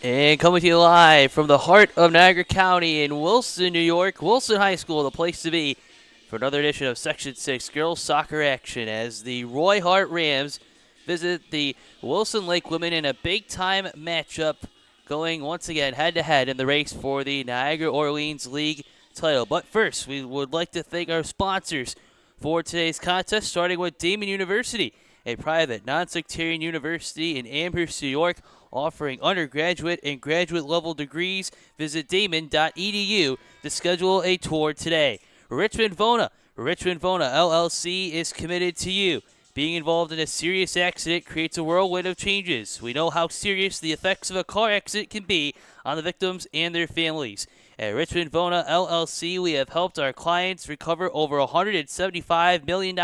And coming to you live from the heart of Niagara County in Wilson, New York, Wilson High School, the place to be for another edition of Section 6 girls soccer action as the Roy-Hart Rams visit the Wilson Lake women in a big-time matchup going once again head-to-head in the race for the Niagara-Orleans League title. But first, we would like to thank our sponsors for today's contest, starting with Damon University, a private, non-sectarian university in Amherst, New York, offering undergraduate and graduate level degrees. Visit damon.edu to schedule a tour today. Richmond Vona. Richmond Vona LLC is committed to you. Being involved in a serious accident creates a whirlwind of changes. We know how serious the effects of a car accident can be on the victims and their families. At Richmond Vona LLC, we have helped our clients recover over $175 million.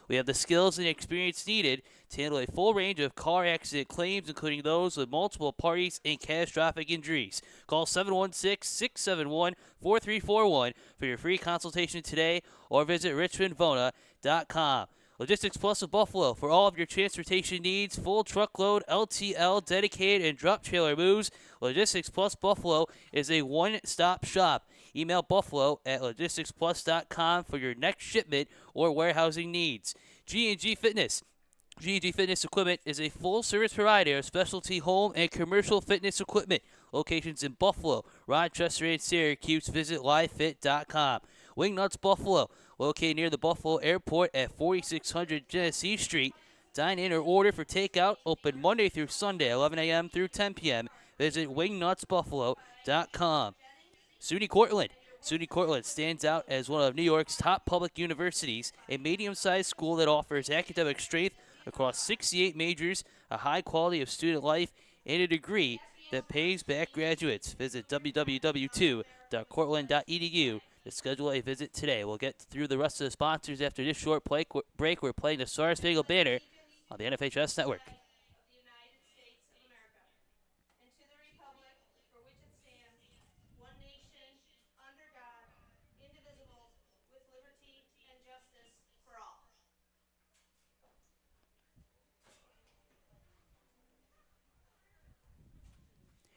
We have the skills and experience needed to handle a full range of car accident claims, including those with multiple parties and catastrophic injuries. Call 716-671-4341 for your free consultation today or visit richmondvona.com. Logistics Plus of Buffalo for all of your transportation needs, full truckload, LTL, dedicated, and drop trailer moves. Logistics Plus Buffalo is a one-stop shop. Email buffalo@logisticsplus.com for your next shipment or warehousing needs. G&G Fitness. G&G Fitness Equipment is a full-service provider of specialty home and commercial fitness equipment. Locations in Buffalo, Rochester, and Syracuse. Visit livefit.com. Wingnuts Buffalo, located near the Buffalo Airport at 4600 Genesee Street. Dine in or order for takeout. Open Monday through Sunday, 11 a.m. through 10 p.m. Visit wingnutsbuffalo.com. SUNY Cortland. SUNY Cortland stands out as one of New York's top public universities, a medium-sized school that offers academic strength across 68 majors, a high quality of student life, and a degree that pays back graduates. Visit www.cortland.edu to schedule a visit today. We'll get through the rest of the sponsors after this short break. We're playing the Star Spangled Banner on the NFHS Network.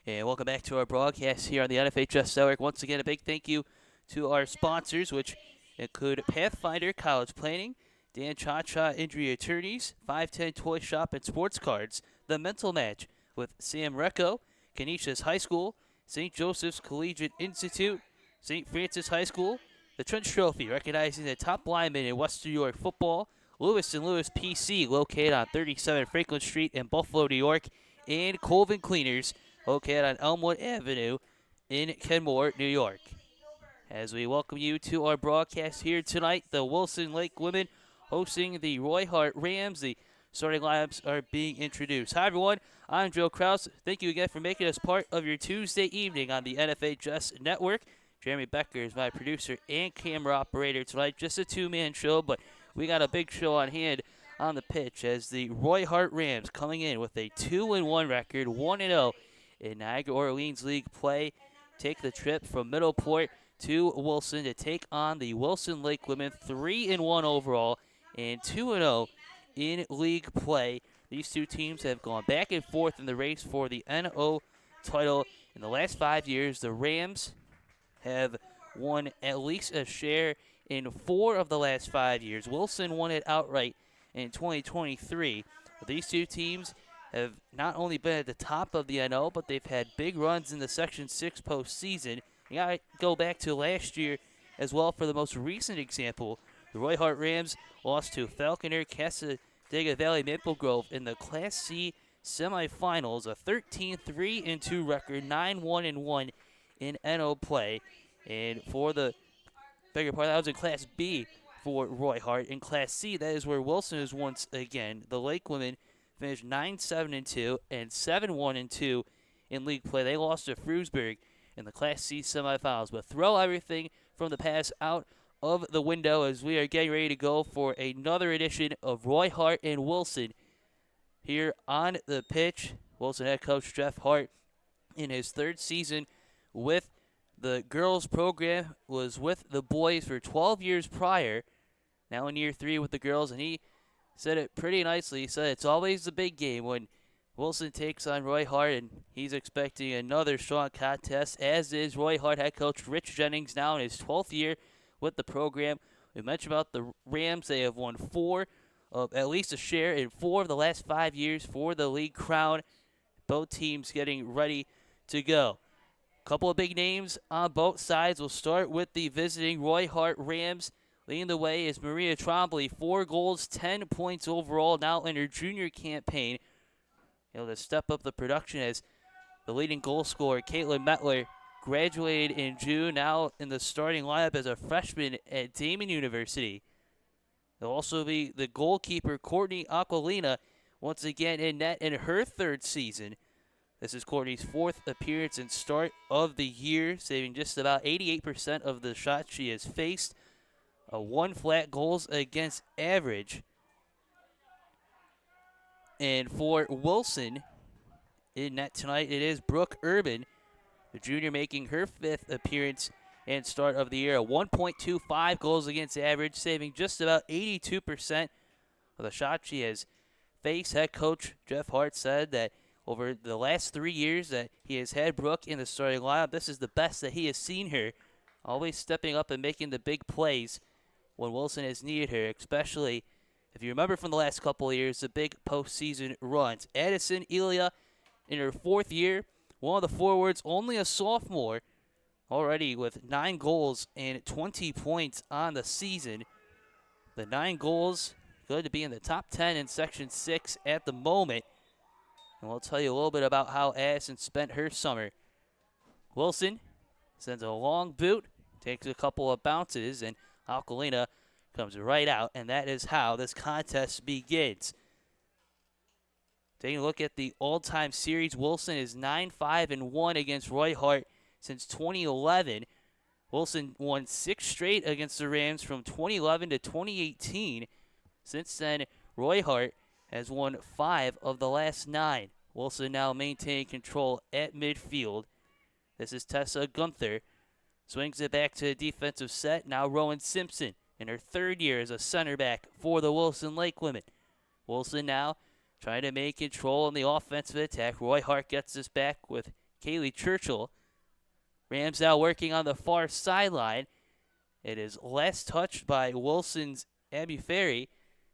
And welcome back to our broadcast here on the NFHS Network. Once again, a big thank you to our sponsors, which include Pathfinder College Planning, Dan Cha-Cha Injury Attorneys, 510 Toy Shop and Sports Cards, The Mental Match with Sam Recco, Canisius High School, St. Joseph's Collegiate Institute, St. Francis High School, the Trench Trophy, recognizing the top linemen in Western New York football, Lewis and Lewis PC, located on 37 Franklin Street in Buffalo, New York, and Colvin Cleaners, located on Elmwood Avenue in Kenmore, New York. As we welcome you to our broadcast here tonight, the Wilson Lake women hosting the Roy-Hart Rams. The starting lineups are being introduced. Hi, everyone. I'm Joe Krause. Thank you again for making us part of your Tuesday evening on the NFHS Network. Jeremy Becker is my producer and camera operator tonight. Just a two-man show, but we got a big show on hand on the pitch as the Roy-Hart Rams coming in with a 2-1 record, 1-0 in Niagara-Orleans League play. Take the trip from Middleport to Wilson to take on the Wilson Lake women, 3-1 overall and 2-0 in league play. These two teams have gone back and forth in the race for the NO title in the last 5 years. The Rams have won at least a share in 4 of the last 5 years. Wilson won it outright in 2023. But these two teams have not only been at the top of the NO, but they've had big runs in the Section 6 postseason. You got to go back to last year as well for the most recent example. The Roy-Hart Rams lost to Falconer Casadega Valley Maple Grove in the Class C semifinals, a 13-3-2 record, 9-1-1 in NO play. And for the bigger part, that was in Class B for Roy-Hart. In Class C, that is where Wilson is once again. The Lake women finished 9-7-2 and 7-1-2 in league play. They lost to Frewsburg in the Class C semifinals. But throw everything from the past out of the window as we are getting ready to go for another edition of Roy-Hart and Wilson here on the pitch. Wilson head coach Jeff Hart, in his 3rd season with the girls program, was with the boys for 12 years prior. Now in year 3 with the girls, and he said it pretty nicely. He said it's always the big game when Wilson takes on Roy-Hart, and he's expecting another strong contest, as is Roy-Hart head coach Rich Jennings, now in his 12th year with the program. We mentioned about the Rams. They have won at least a share in 4 of the last 5 years for the league crown. Both teams getting ready to go. Couple of big names on both sides. We'll start with the visiting Roy-Hart Rams. Leading the way is Maria Trombley, 4 goals, 10 points overall, now in her junior campaign. Able to step up the production as the leading goal scorer, Caitlin Mettler, graduated in June, now in the starting lineup as a freshman at Damon University. There'll also be the goalkeeper, Courtney Aquilina, once again in net in her 3rd season. This is Courtney's 4th appearance and start of the year, saving just about 88% of the shots she has faced. A 1 flat goals against average. And for Wilson, in net tonight, it is Brooke Urban, the junior, making her 5th appearance and start of the year. A 1.25 goals against average, saving just about 82% of the shots she has faced. Head coach Jeff Hart said that over the last 3 years that he has had Brooke in the starting lineup, this is the best that he has seen her, always stepping up and making the big plays when Wilson has needed her, especially if you remember from the last couple of years, the big postseason runs. Addison Elia in her 4th year, one of the forwards, only a sophomore, already with 9 goals and 20 points on the season. The 9 goals, good to be in the top 10 in Section 6 at the moment. And we'll tell you a little bit about how Addison spent her summer. Wilson sends a long boot, takes a couple of bounces, and Aquilina comes right out, and that is how this contest begins. Taking a look at the all-time series, Wilson is 9-5-1 against Roy-Hart since 2011. Wilson won 6 straight against the Rams from 2011 to 2018. Since then, Roy-Hart has won 5 of the last 9. Wilson now maintaining control at midfield. This is Tessa Gunther. Swings it back to the defensive set. Now Rowan Simpson in her 3rd year as a center back for the Wilson Lake women. Wilson now trying to make control in the offensive attack. Roy-Hart gets this back with Kaylee Churchill. Rams now working on the far sideline. It is last touched by Wilson's Abby Ferry,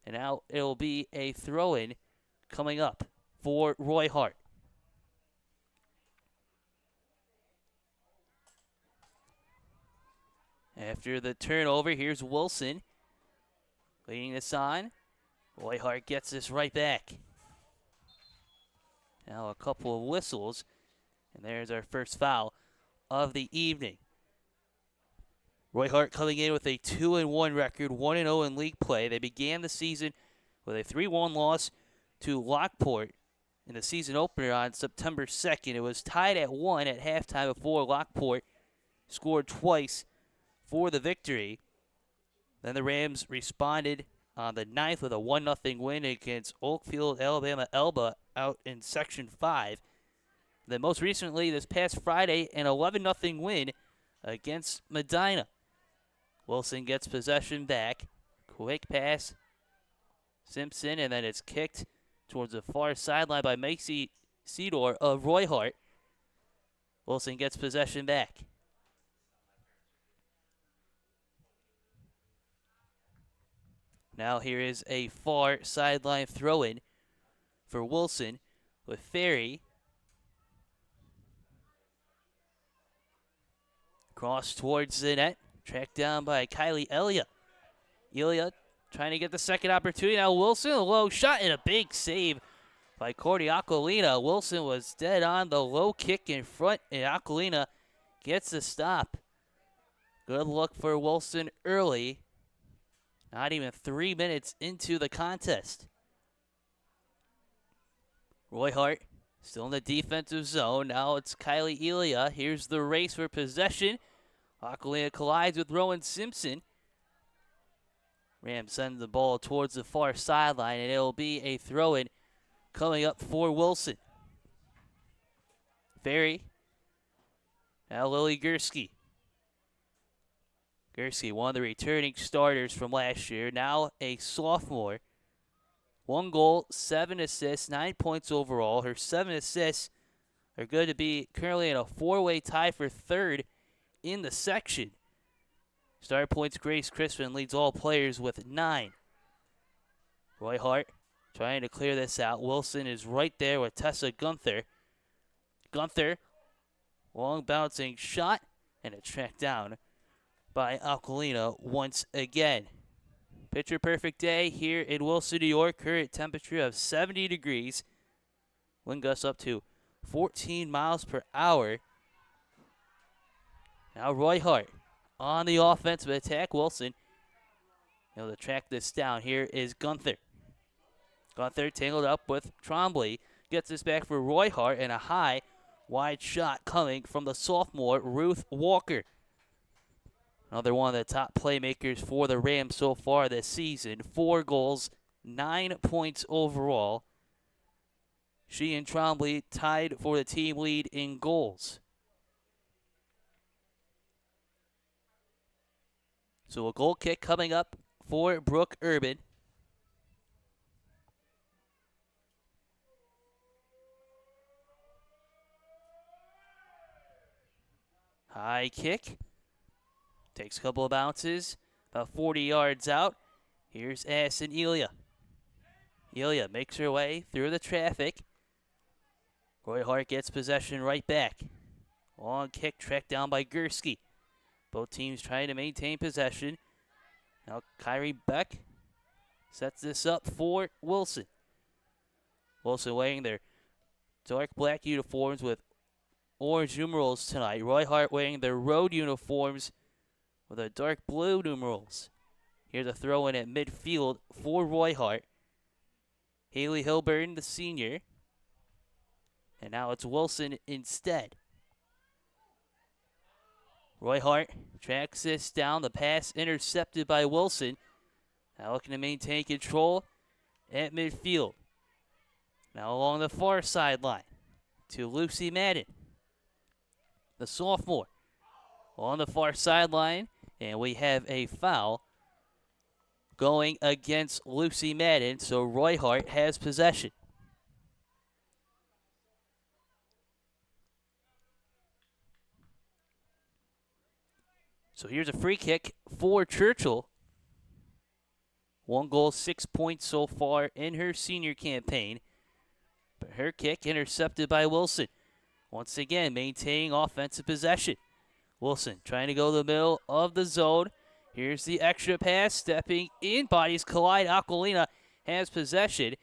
and now it'll be a throw-in coming up for Roy-Hart. After the turnover, here's Wilson leading this on. Roy-Hart gets this right back. Now a couple of whistles, and there's our first foul of the evening. Roy-Hart coming in with a 2-1 record, 1-0 in league play. They began the season with a 3-1 loss to Lockport in the season opener on September 2nd. It was tied at 1 at halftime before Lockport scored twice for the victory. Then the Rams responded on the 9th with a 1-0 win against Oakfield, Alabama Elba out in Section 5. Then most recently, this past Friday, an 11-0 win against Medina. Wilson gets possession back. Quick pass. Simpson, and then it's kicked towards the far sideline by Macy Cedar of Roy-Hart. Wilson gets possession back. Now here is a far sideline throw-in for Wilson with Ferry. Cross towards the net. Tracked down by Kylie Elia. Elia trying to get the second opportunity. Now Wilson, a low shot and a big save by Courtney Aquilina. Wilson was dead on the low kick in front, and Aquilina gets the stop. Good look for Wilson early. Not even 3 minutes into the contest. Roy-Hart still in the defensive zone. Now it's Kylie Elia. Here's the race for possession. Aquilina collides with Rowan Simpson. Rams send the ball towards the far sideline, and it'll be a throw-in coming up for Wilson. Ferry. Now Lily Gursky. Gursky, one of the returning starters from last year, now a sophomore. 1 goal, 7 assists, 9 points overall. Her 7 assists are good to be currently in a 4-way tie for third in the section. Star points, Grace Crispin leads all players with 9. Roy-Hart trying to clear this out. Wilson is right there with Tessa Gunther. Gunther, long bouncing shot, and it's tracked down by Aquilina once again. Picture perfect day here in Wilson, New York. Current temperature of 70 degrees. Wind gusts up to 14 miles per hour. Now Roy-Hart on the offensive attack. Wilson able to track this down. Here is Gunther. Gunther tangled up with Trombley. Gets this back for Roy-Hart, and a high, wide shot coming from the sophomore, Ruth Walker. Another one of the top playmakers for the Rams so far this season. 4 goals, 9 points overall. She and Trombley tied for the team lead in goals. So a goal kick coming up for Brooke Urban. High kick. Takes a couple of bounces. About 40 yards out. Here's Addison Elia. Elia makes her way through the traffic. Roy-Hart gets possession right back. Long kick tracked down by Gursky. Both teams trying to maintain possession. Now Kyrie Beck sets this up for Wilson. Wilson wearing their dark black uniforms with orange numerals tonight. Roy-Hart wearing their road uniforms with the dark blue numerals. Here's a throw in at midfield for Roy-Hart. Haley Hilburn, the senior. And now it's Wilson instead. Roy-Hart tracks this down. The pass intercepted by Wilson. Now looking to maintain control at midfield. Now along the far sideline to Lucy Madden, the sophomore. On the far sideline, and we have a foul going against Lucy Madden, so Roy-Hart has possession. So here's a free kick for Churchill. 1 goal, 6 points so far in her senior campaign. But her kick intercepted by Wilson. Once again, maintaining offensive possession. Wilson trying to go to the middle of the zone. Here's the extra pass. Stepping in, bodies collide. Aquilina has possession.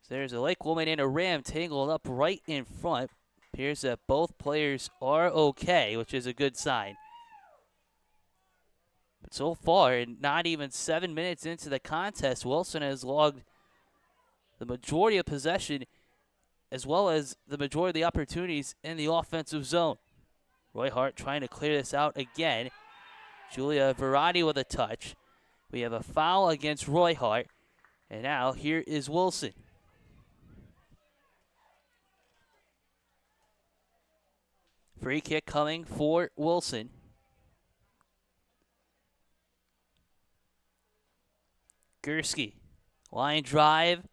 So there's a Lake woman and a Ram tangled up right in front. Appears that both players are okay, which is a good sign. But so far, not even 7 minutes into the contest, Wilson has logged the majority of possession as well as the majority of the opportunities in the offensive zone. Roy-Hart trying to clear this out again. Julia Verratti with a touch. We have a foul against Roy-Hart. And now here is Wilson. Free kick coming for Wilson. Gursky, line drive,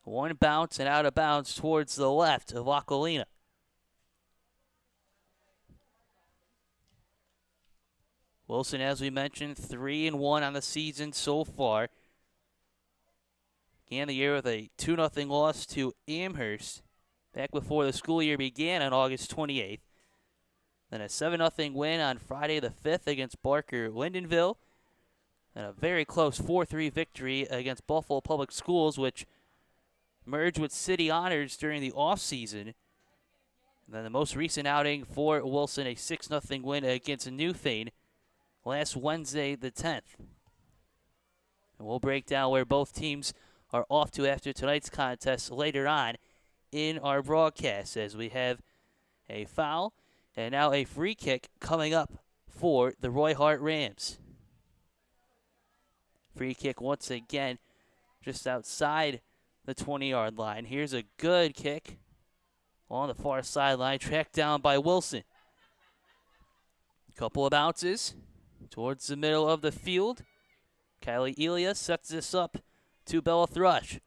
one bounce and out of bounds towards the left of Aquilina. Wilson, as we mentioned, 3-1 on the season so far. Began the year with a 2-0 loss to Amherst back before the school year began on August 28th. Then a 7-0 win on Friday the 5th against Barker Lindenville. And a very close 4-3 victory against Buffalo Public Schools, which merged with City Honors during the offseason. And then the most recent outing for Wilson, a 6-0 win against Newfane last Wednesday the 10th. And we'll break down where both teams are off to after tonight's contest later on in our broadcast, as we have a foul and now a free kick coming up for the Roy-Hart Rams. Free kick once again just outside the 20-yard line. Here's a good kick on the far sideline, tracked down by Wilson. Couple of bounces towards the middle of the field. Kylie Elia sets this up to Bella Thrush.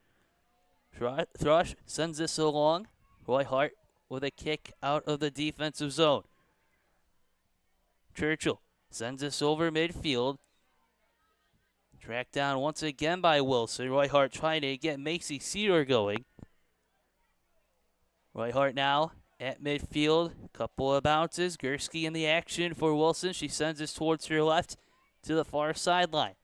Thrush sends this along. Roy-Hart with a kick out of the defensive zone. Churchill sends this over midfield. Tracked down once again by Wilson. Roy-Hart trying to get Macy Cedar going. Roy-Hart now at midfield. Couple of bounces. Gursky in the action for Wilson. She sends this towards her left to the far sideline.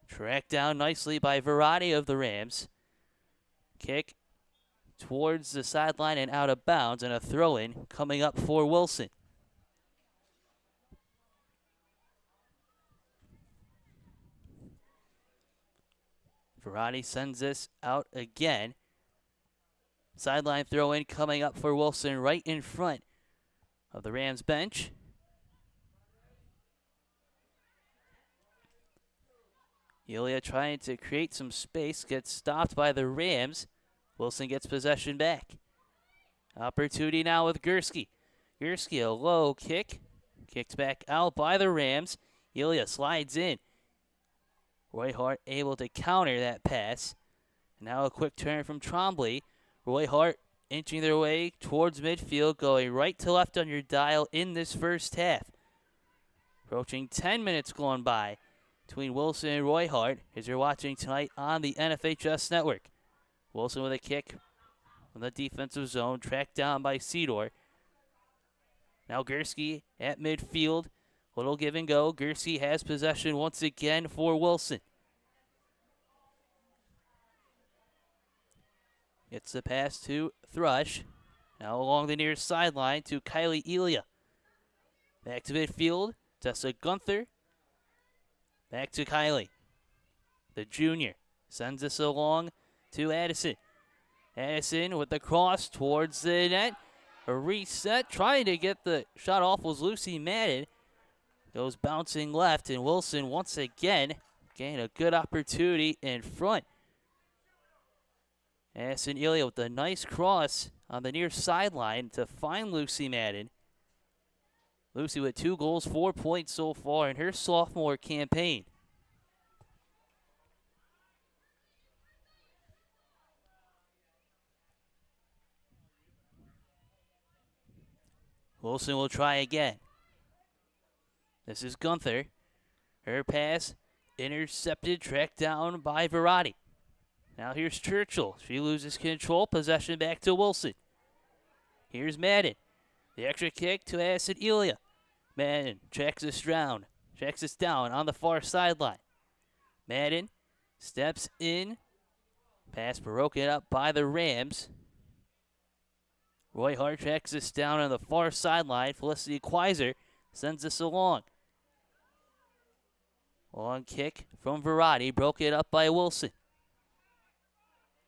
Tracked down nicely by Verratti of the Rams. Kick towards the sideline and out of bounds, and a throw-in coming up for Wilson. Verratti sends this out again. Sideline throw-in coming up for Wilson right in front of the Rams bench. Ilya trying to create some space, gets stopped by the Rams. Wilson gets possession back. Opportunity now with Gursky. Gursky, a low kick. Kicked back out by the Rams. Ilya slides in. Roy-Hart able to counter that pass. Now a quick turn from Trombley. Roy-Hart inching their way towards midfield, going right to left on your dial in this first half. Approaching 10 minutes gone by between Wilson and Roy-Hart as you're watching tonight on the NFHS Network. Wilson with a kick from the defensive zone, tracked down by Cedar. Now Gursky at midfield. Little give and go. Gursky has possession once again for Wilson. Gets the pass to Thrush. Now along the near sideline to Kylie Elia. Back to midfield. Tessa Gunther. Back to Kylie. The junior sends this along to Addison. Addison with the cross towards the net. A reset. Trying to get the shot off was Lucy Madden. Goes bouncing left, and Wilson once again getting a good opportunity in front. Addison Ilya with a nice cross on the near sideline to find Lucy Madden. Lucy with 2 goals, 4 points so far in her sophomore campaign. Wilson will try again. This is Gunther. Her pass intercepted, tracked down by Verratti. Now here's Churchill. She loses control. Possession back to Wilson. Here's Madden. The extra kick to Addison Ilya. Madden tracks this down. Tracks this down on the far sideline. Madden steps in. Pass broken up by the Rams. Roy-Hart tracks this down on the far sideline. Felicity Quaiser sends this along. Long kick from Verratti. Broke it up by Wilson.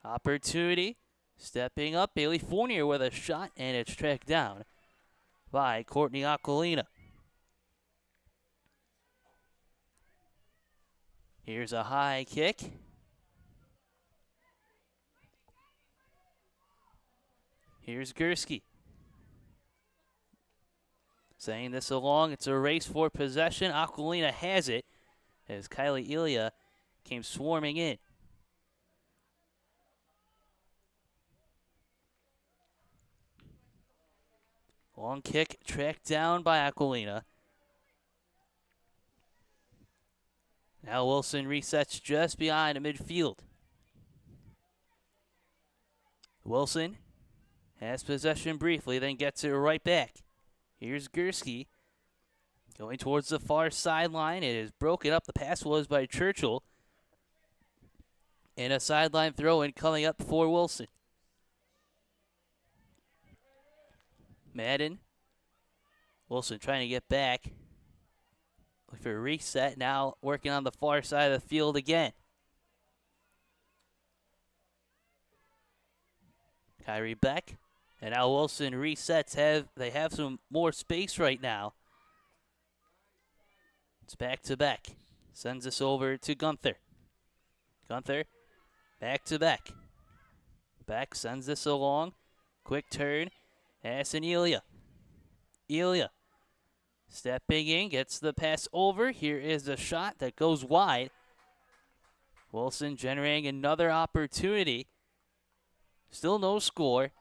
Opportunity. Stepping up. Bailey Fournier with a shot, and it's tracked down by Courtney Aquilina. Here's a high kick. Here's Gursky. Saying this along. It's a race for possession. Aquilina has it as Kylie Ilya came swarming in. Long kick tracked down by Aquilina. Now Wilson resets just behind the midfield. Wilson has possession briefly, then gets it right back. Here's Gursky going towards the far sideline. It is broken up. The pass was by Churchill. And a sideline throw-in coming up for Wilson. Madden. Wilson trying to get back. Look for a reset. Now working on the far side of the field again. Kyrie Beck. And now Wilson resets. They have some more space right now. It's back to Beck. Sends this over to Gunther. Gunther back to Beck. Beck sends this along. Quick turn. Addison Ilya. Ilya stepping in, gets the pass over. Here is the shot that goes wide. Wilson generating another opportunity. Still no score.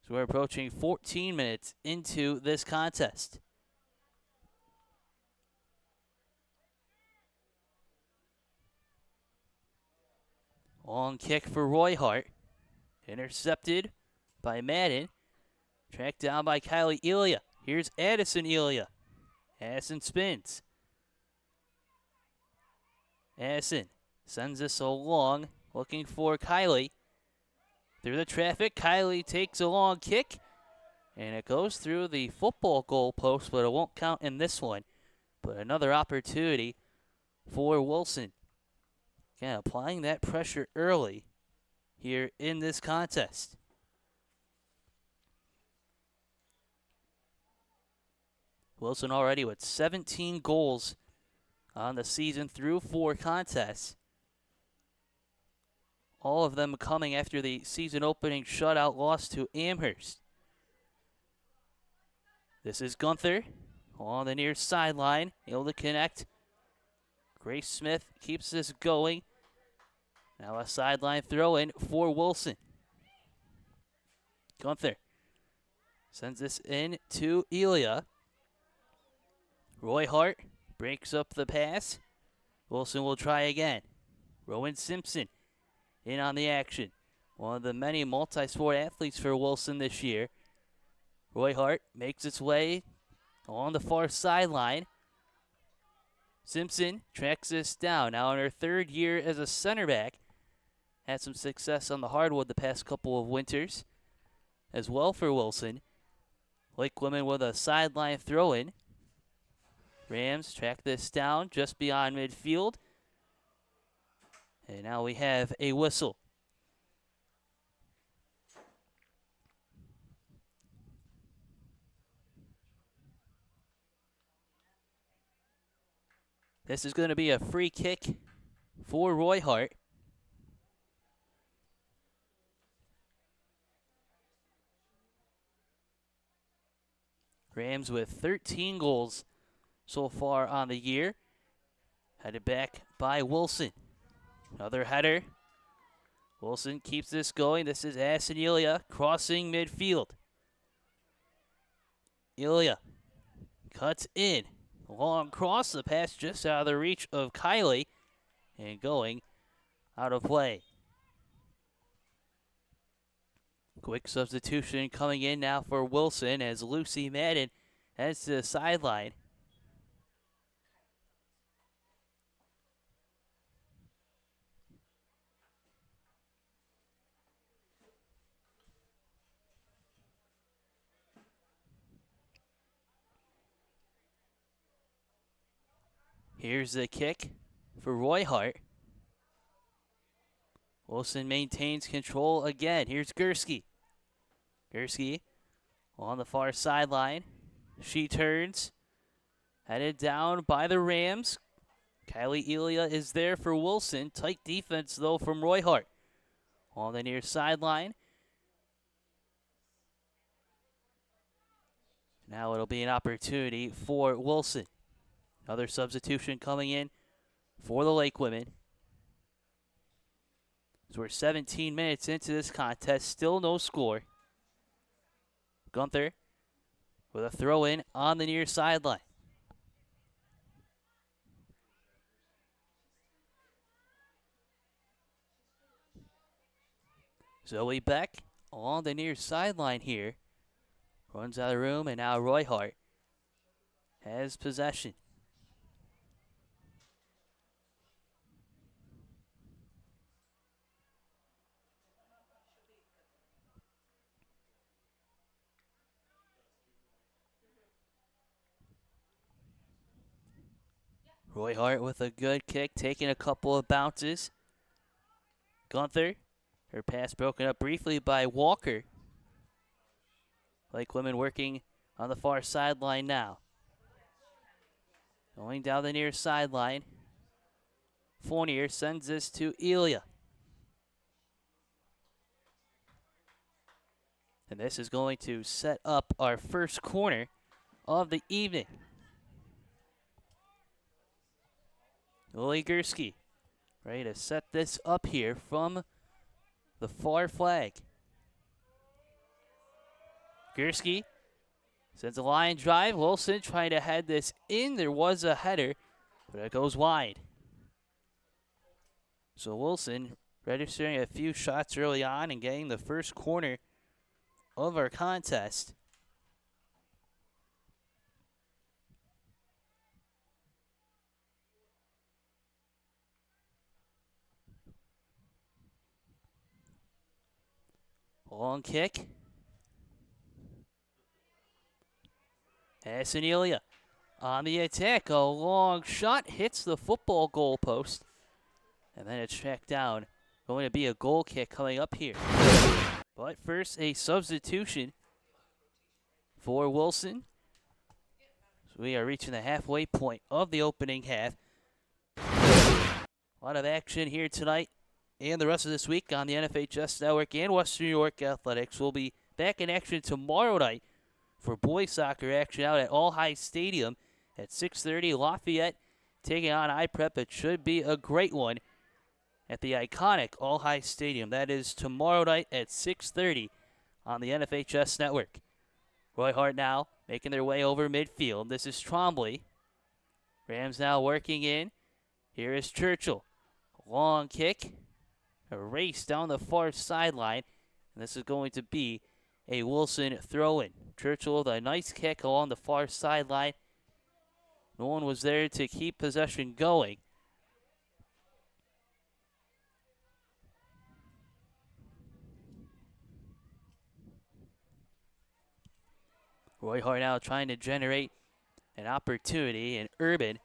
So we're approaching 14 minutes into this contest. Long kick for Roy-Hart. Intercepted by Madden. Tracked down by Kylie Elia. Here's Addison Elia. Addison spins. Addison sends this along, looking for Kylie. Through the traffic, Kylie takes a long kick, and it goes through the football goal post, but it won't count in this one. But another opportunity for Wilson. Again, applying that pressure early here in this contest. Wilson already with 17 goals on the season through 4 contests. All of them coming after the season opening shutout loss to Amherst. This is Gunther on the near sideline, able to connect. Grace Smith keeps this going. Now a sideline throw in for Wilson. Gunther sends this in to Elia. Roy-Hart breaks up the pass. Wilson will try again. Rowan Simpson in on the action. One of the many multi-sport athletes for Wilson this year. Roy-Hart makes its way on the far sideline. Simpson tracks this down. Now in her 3rd year as a center back. Had some success on the hardwood the past couple of winters as well for Wilson. Lake women with a sideline throw-in. Rams track this down just beyond midfield. And now we have a whistle. This is going to be a free kick for Roy-Hart. Rams with 13 goals so far on the year. Headed back by Wilson. Another header. Wilson keeps this going. This is Addison Elia crossing midfield. Elia cuts in. Long cross. The pass just out of the reach of Kylie. And going out of play. Quick substitution coming in now for Wilson as Lucy Madden heads to the sideline. Here's the kick for Roy-Hart. Wilson maintains control again. Here's Gursky. Gursky on the far sideline. She turns. Headed down by the Rams. Kylie Elia is there for Wilson. Tight defense, though, from Roy-Hart. On the near sideline. Now it'll be an opportunity for Wilson. Another substitution coming in for the Lake women. So we're 17 minutes into this contest. Still no score. Gunther with a throw in on the near sideline. Zoe Beck on the near sideline here. Runs out of the room, and now Roy-Hart has possession. Roy-Hart with a good kick, taking a couple of bounces. Gunther, her pass broken up briefly by Walker. Lake women working on the far sideline now. Going down the near sideline. Fournier sends this to Elia. And this is going to set up our first corner of the evening. Lily Gursky Ready to set this up here from the far flag. Gursky sends a line drive. Wilson trying to head this in. There was a header, but it goes wide. So Wilson registering a few shots early on and getting the first corner of our contest. Long kick. Hassan on the attack. A long shot hits the football goalpost. And then it's tracked down. Going to be a goal kick coming up here. But first, a substitution for Wilson. So we are reaching the halfway point of the opening half. A lot of action here tonight and the rest of this week on the NFHS Network and Western New York Athletics. We'll be back in action tomorrow night for boys soccer action out at All High Stadium at 6:30. Lafayette taking on IPrep. It should be a great one at the iconic All High Stadium. That is tomorrow night at 6:30 on the NFHS Network. Roy-Hart now making their way over midfield. This is Trombley. Rams now working in. Here is Churchill. Long kick. A race down the far sideline. And this is going to be a Wilson throw-in. Churchill with a nice kick along the far sideline. No one was there to keep possession going. Roy-Hart now trying to generate an opportunity, and Urban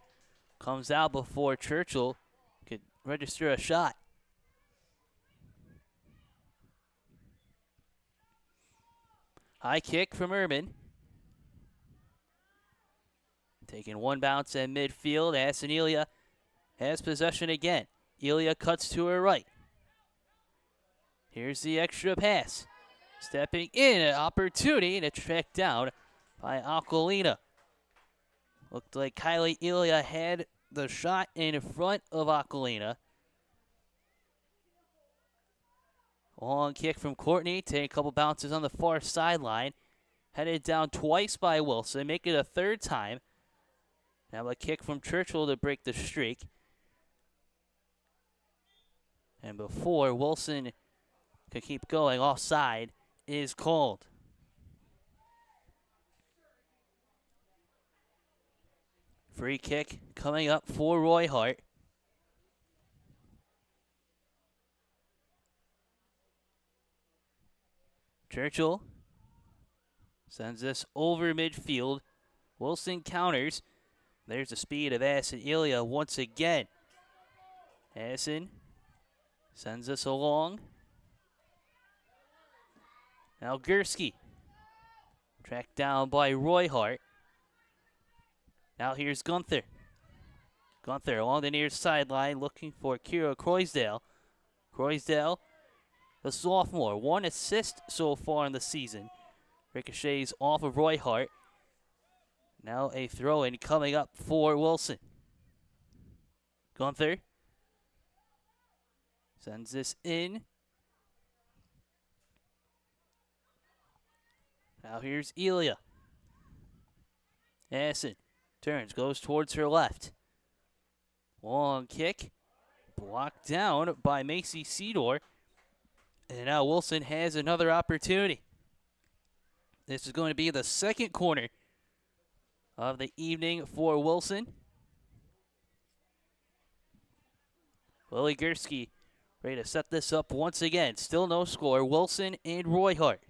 comes out before Churchill could register a shot. High kick from Urban. Taking one bounce at midfield. Hassan has possession again. Elia cuts to her right. Here's the extra pass. Stepping in, an opportunity, and it's tracked down by Aquilina. Looked like Kylie Elia had the shot in front of Aquilina. Long kick from Courtney, taking a couple bounces on the far sideline. Headed down twice by Wilson, make it a third time. Now a kick from Churchill to break the streak. And before Wilson could keep going, offside is called. Free kick coming up for Roy-Hart. Churchill sends this over midfield. Wilson counters. There's the speed of Hassan once again. Hassan sends this along. Now Gursky. Tracked down by Roy-Hart. Now here's Gunther. Gunther along the near sideline looking for Kira Croysdale. Croysdale, the sophomore, 1 assist so far in the season. Ricochets off of Roy-Hart. Now a throw-in coming up for Wilson. Gunther sends this in. Now here's Elia. Hassan turns, goes towards her left. Long kick, blocked down by Macy Seedor. And now Wilson has another opportunity. This is going to be the second corner of the evening for Wilson. Lily Gursky ready to set this up once again. Still no score. Wilson and Roy-Hart.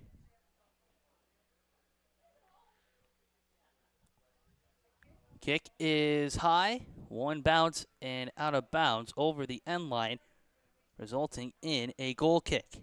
Kick is high. One bounce and out of bounds over the end line, resulting in a goal kick.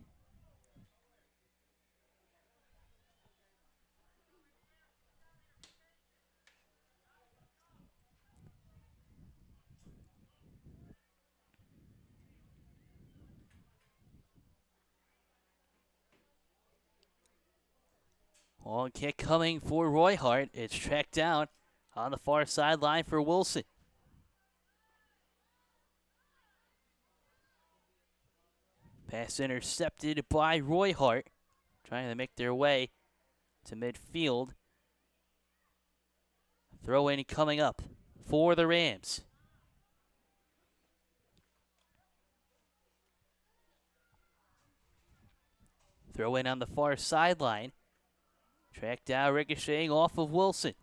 Long kick coming for Roy-Hart. It's tracked down on the far sideline for Wilson. Pass intercepted by Roy-Hart, trying to make their way to midfield. Throw in coming up for the Rams. Throw in on the far sideline. Tracked down, ricocheting off of Wilson.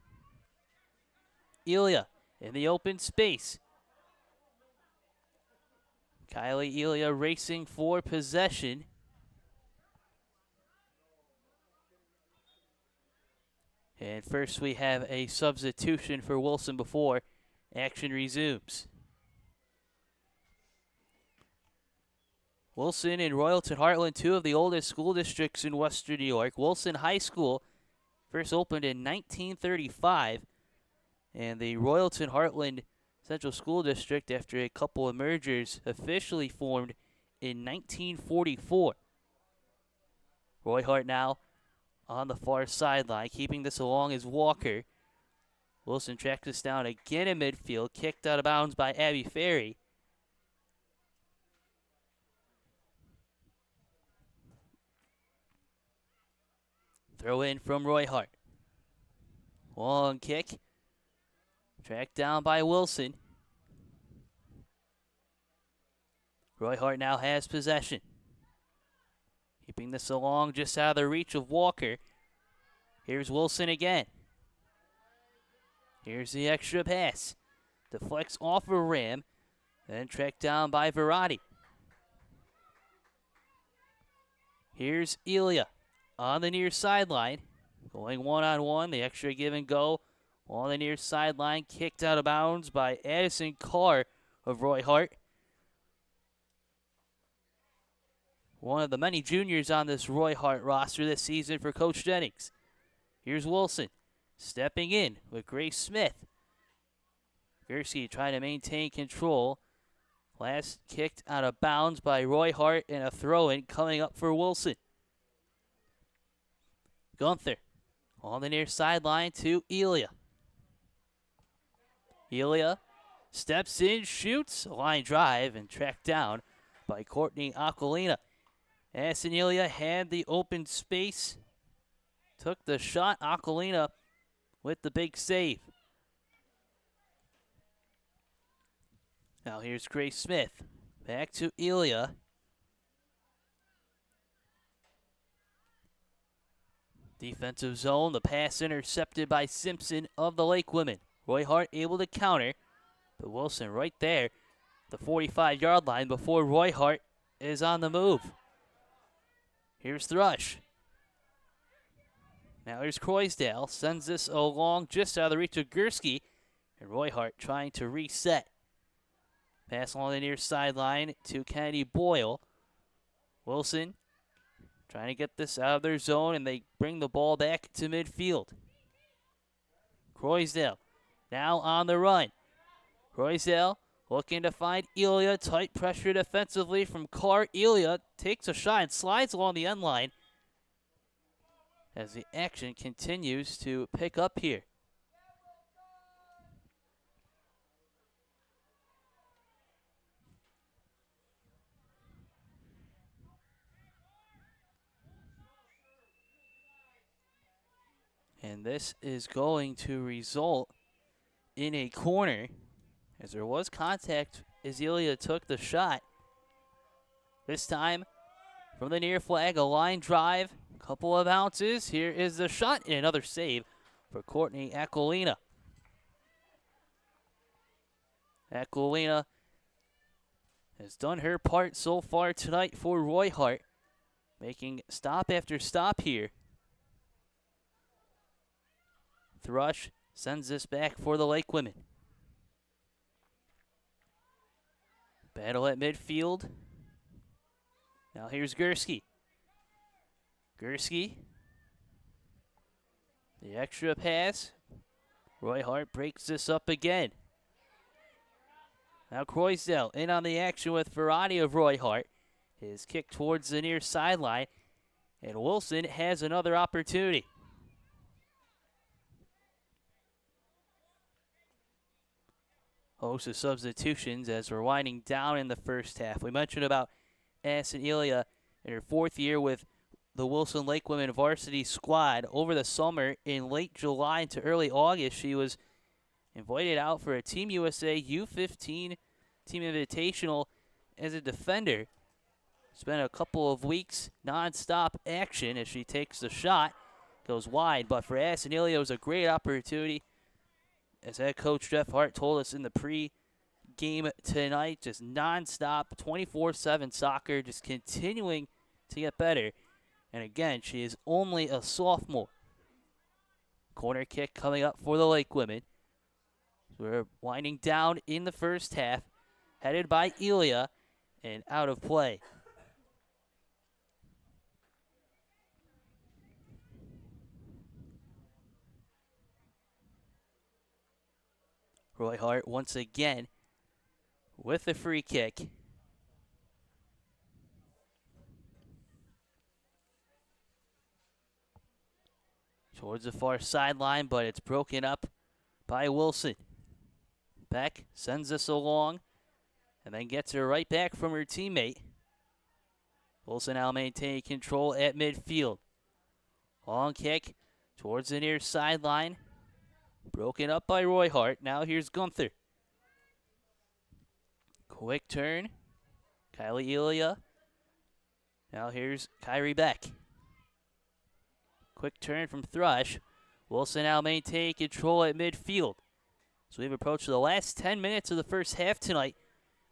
Elia in the open space. Kylie Elia racing for possession. And first we have a substitution for Wilson before action resumes. Wilson and Royalton Heartland, two of the oldest school districts in Western New York. Wilson High School first opened in 1935, and the Royalton Heartland Central School District, after a couple of mergers, officially formed in 1944. Roy-Hart now on the far sideline, keeping this along as Walker. Wilson tracks this down again in midfield, kicked out of bounds by Abby Ferry. Throw in from Roy-Hart. Long kick. Tracked down by Wilson. Roy-Hart now has possession. Keeping this along just out of the reach of Walker. Here's Wilson again. Here's the extra pass. Deflects off a rim. Then tracked down by Verratti. Here's Elia on the near sideline. Going one-on-one. The extra give and go on the near sideline. Kicked out of bounds by Addison Carr of Roy-Hart. One of the many juniors on this Roy-Hart roster this season for Coach Jennings. Here's Wilson stepping in with Grace Smith. Gursky trying to maintain control. Last kicked out of bounds by Roy-Hart, and a throw-in coming up for Wilson. Gunther on the near sideline to Elia. Elia steps in, shoots, a line drive, and tracked down by Courtney Aquilina. Addison Elia had the open space, took the shot. Aquilina with the big save. Now here's Grace Smith. Back to Elia. Defensive zone, the pass intercepted by Simpson of the Lake Women. Roy-Hart able to counter, but Wilson right there, the 45-yard line before Roy-Hart is on the move. Here's Thrush. Now here's Croysdale, sends this along just out of the reach of Gursky, and Roy-Hart trying to reset. Pass along the near sideline to Kennedy Boyle. Wilson trying to get this out of their zone, and they bring the ball back to midfield. Croysdale now on the run. Croysdale looking to find Elia. Tight pressure defensively from Carr. Elia takes a shot and slides along the end line as the action continues to pick up here. And this is going to result in a corner, as there was contact as Elia took the shot. This time from the near flag, a line drive, a couple of bounces. Here is the shot, and another save for Courtney Aquilina. Aquilina has done her part so far tonight for Roy-Hart, making stop after stop here. Thrush sends this back for the Lake Women. Battle at midfield. Now here's Gursky. Gursky. The extra pass. Roy-Hart breaks this up again. Now Croysdale in on the action with Verratti of Roy-Hart. His kick towards the near sideline. And Wilson has another opportunity. Host of substitutions as we're winding down in the first half. We mentioned about Addison Elia, in her 4th year with the Wilson Lake Women varsity squad. Over the summer, in late July into early August, she was invited out for a Team USA U15 Team Invitational as a defender. Spent a couple of weeks non-stop action as she takes the shot, goes wide. But for Addison Elia, it was a great opportunity. As head coach Jeff Hart told us in the pre-game tonight, just non-stop, 24/7 soccer, just continuing to get better. And again, she is only a sophomore. Corner kick coming up for the Lake women. We're winding down in the first half, headed by Elia, and out of play. Roy-Hart once again with the free kick. Towards the far sideline, but it's broken up by Wilson. Beck sends this along and then gets her right back from her teammate. Wilson now maintaining control at midfield. Long kick towards the near sideline. Broken up by Roy-Hart. Now here's Gunther. Quick turn. Kylie Elia. Now here's Kyrie Beck. Quick turn from Thrush. Wilson now maintaining control at midfield. So we've approached the last 10 minutes of the first half tonight.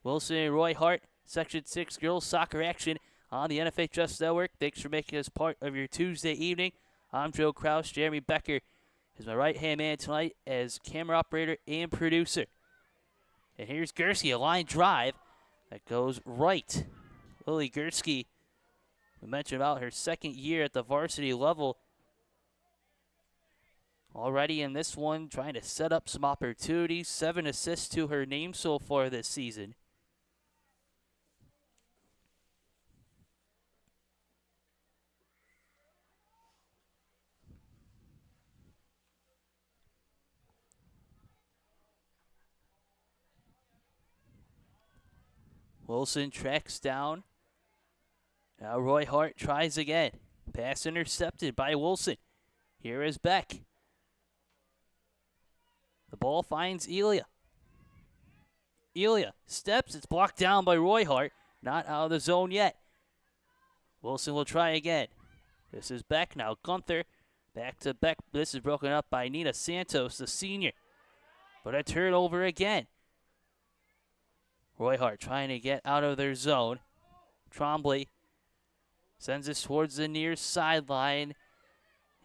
Wilson and Roy-Hart, Section 6 girls soccer action on the NFHS Network. Thanks for making us part of your Tuesday evening. I'm Joe Kraus. Jeremy Becker is my right-hand man tonight as camera operator and producer. And here's Gursky, a line drive that goes right. Lily Gursky, we mentioned about her 2nd year at the varsity level. Already in this one, trying to set up some opportunities. 7 assists to her name so far this season. Wilson tracks down. Now Roy-Hart tries again. Pass intercepted by Wilson. Here is Beck. The ball finds Elia. Elia steps. It's blocked down by Roy-Hart. Not out of the zone yet. Wilson will try again. This is Beck now. Gunther back to Beck. This is broken up by Nina Santos, the senior. But a turnover again. Roy-Hart trying to get out of their zone. Trombley sends this towards the near sideline.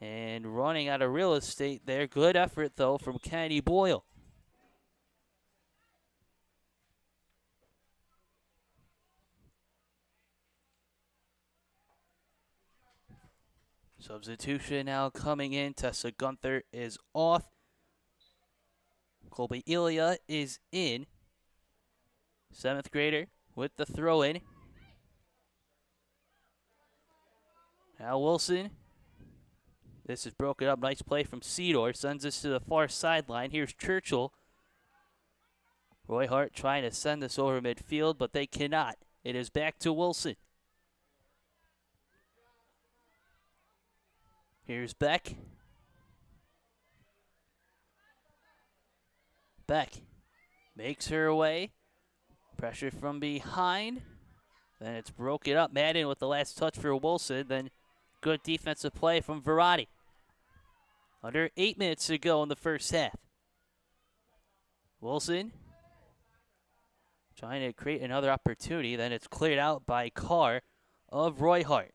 And running out of real estate there. Good effort, though, from Kennedy Boyle. Substitution now coming in. Tessa Gunther is off. Colby Elia is in. 7th grader with the throw-in. Now Wilson. This is broken up. Nice play from Cedar. Sends this to the far sideline. Here's Churchill. Roy-Hart trying to send this over midfield, but they cannot. It is back to Wilson. Here's Beck. Beck makes her way. Pressure from behind. Then it's broken up. Madden with the last touch for Wilson. Then good defensive play from Verratti. Under 8 minutes to go in the first half. Wilson trying to create another opportunity. Then it's cleared out by Carr of Roy-Hart.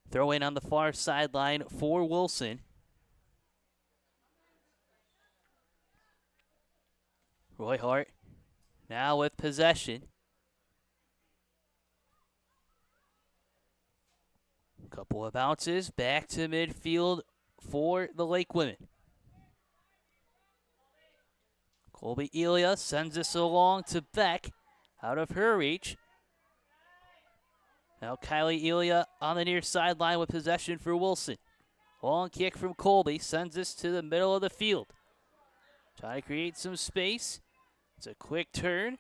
Throw in on the far sideline for Wilson. Roy-Hart now with possession. Couple of bounces back to midfield for the Lake women. Colby Elia sends this along to Beck. Out of her reach. Now Kylie Elia on the near sideline with possession for Wilson. Long kick from Colby. Sends this to the middle of the field. Trying to create some space. It's a quick turn.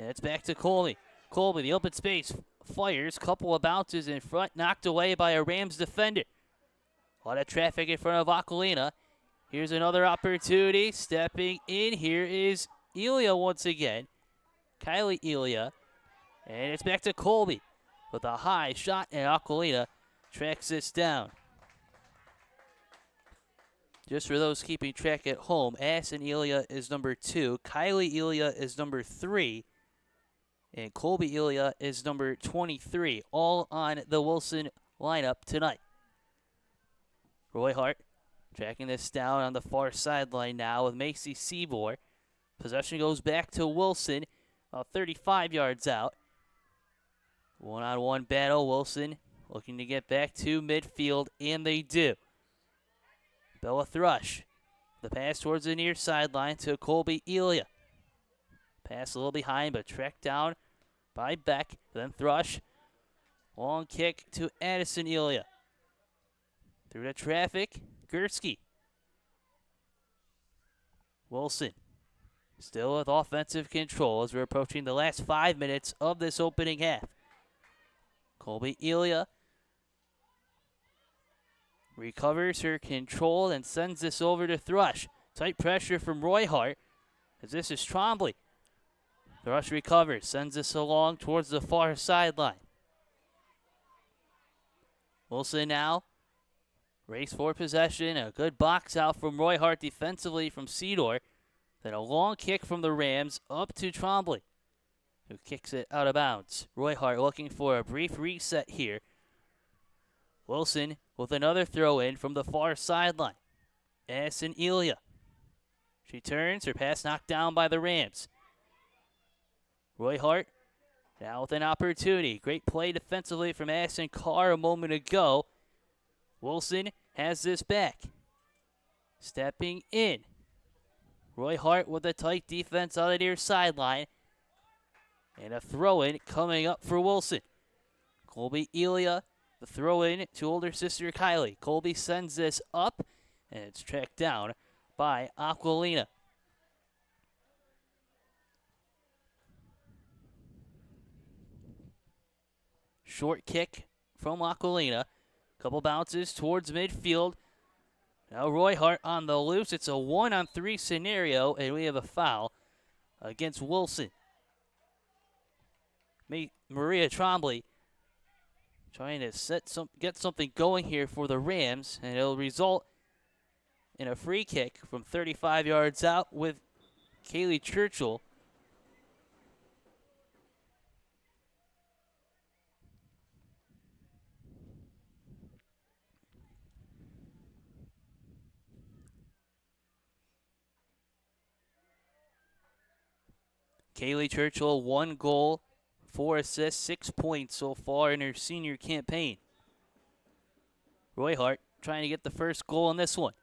And it's back to Colby. Colby, the open space, fires. Couple of bounces in front, knocked away by a Rams defender. A lot of traffic in front of Aquilina. Here's another opportunity. Stepping in here is Elia once again. Kylie Elia. And it's back to Colby with a high shot, and Aquilina tracks this down. Just for those keeping track at home, Addison Elia is number 2, Kylie Elia is number 3, and Colby Elia is number 23, all on the Wilson lineup tonight. Roy-Hart tracking this down on the far sideline now with Macy Seabour. Possession goes back to Wilson, about 35 yards out. One-on-one battle, Wilson looking to get back to midfield, and they do. Bella Thrush, the pass towards the near sideline to Colby Elia. Pass a little behind, but tracked down by Beck. Then Thrush, long kick to Addison Elia. Through the traffic, Gursky. Wilson, still with offensive control as we're approaching the last 5 minutes of this opening half. Colby Elia recovers her control and sends this over to Thrush. Tight pressure from Roy-Hart as this is Trombley. Thrush recovers, sends this along towards the far sideline. Wilson now race for possession. A good box out from Roy-Hart defensively from Cedar. Then a long kick from the Rams up to Trombley, who kicks it out of bounds. Roy-Hart looking for a brief reset here. Wilson with another throw in from the far sideline. Addison Elia. She turns, her pass knocked down by the Rams. Roy-Hart now with an opportunity. Great play defensively from Addison Carr a moment ago. Wilson has this back. Stepping in. Roy-Hart with a tight defense on the near sideline. And a throw-in coming up for Wilson. Colby Elia, the throw-in to older sister Kylie. Colby sends this up, and it's tracked down by Aquilina. Short kick from Aquilina. Couple bounces towards midfield. Now Roy-Hart on the loose. It's a 1-on-3 scenario, and we have a foul against Wilson. Maria Trombley trying to get something going here for the Rams, and it'll result in a free kick from 35 yards out with Kaylee Churchill. Kaylee Churchill, 1 goal, 4 assists, 6 points so far in her senior campaign. Roy-Hart trying to get the first goal in this one.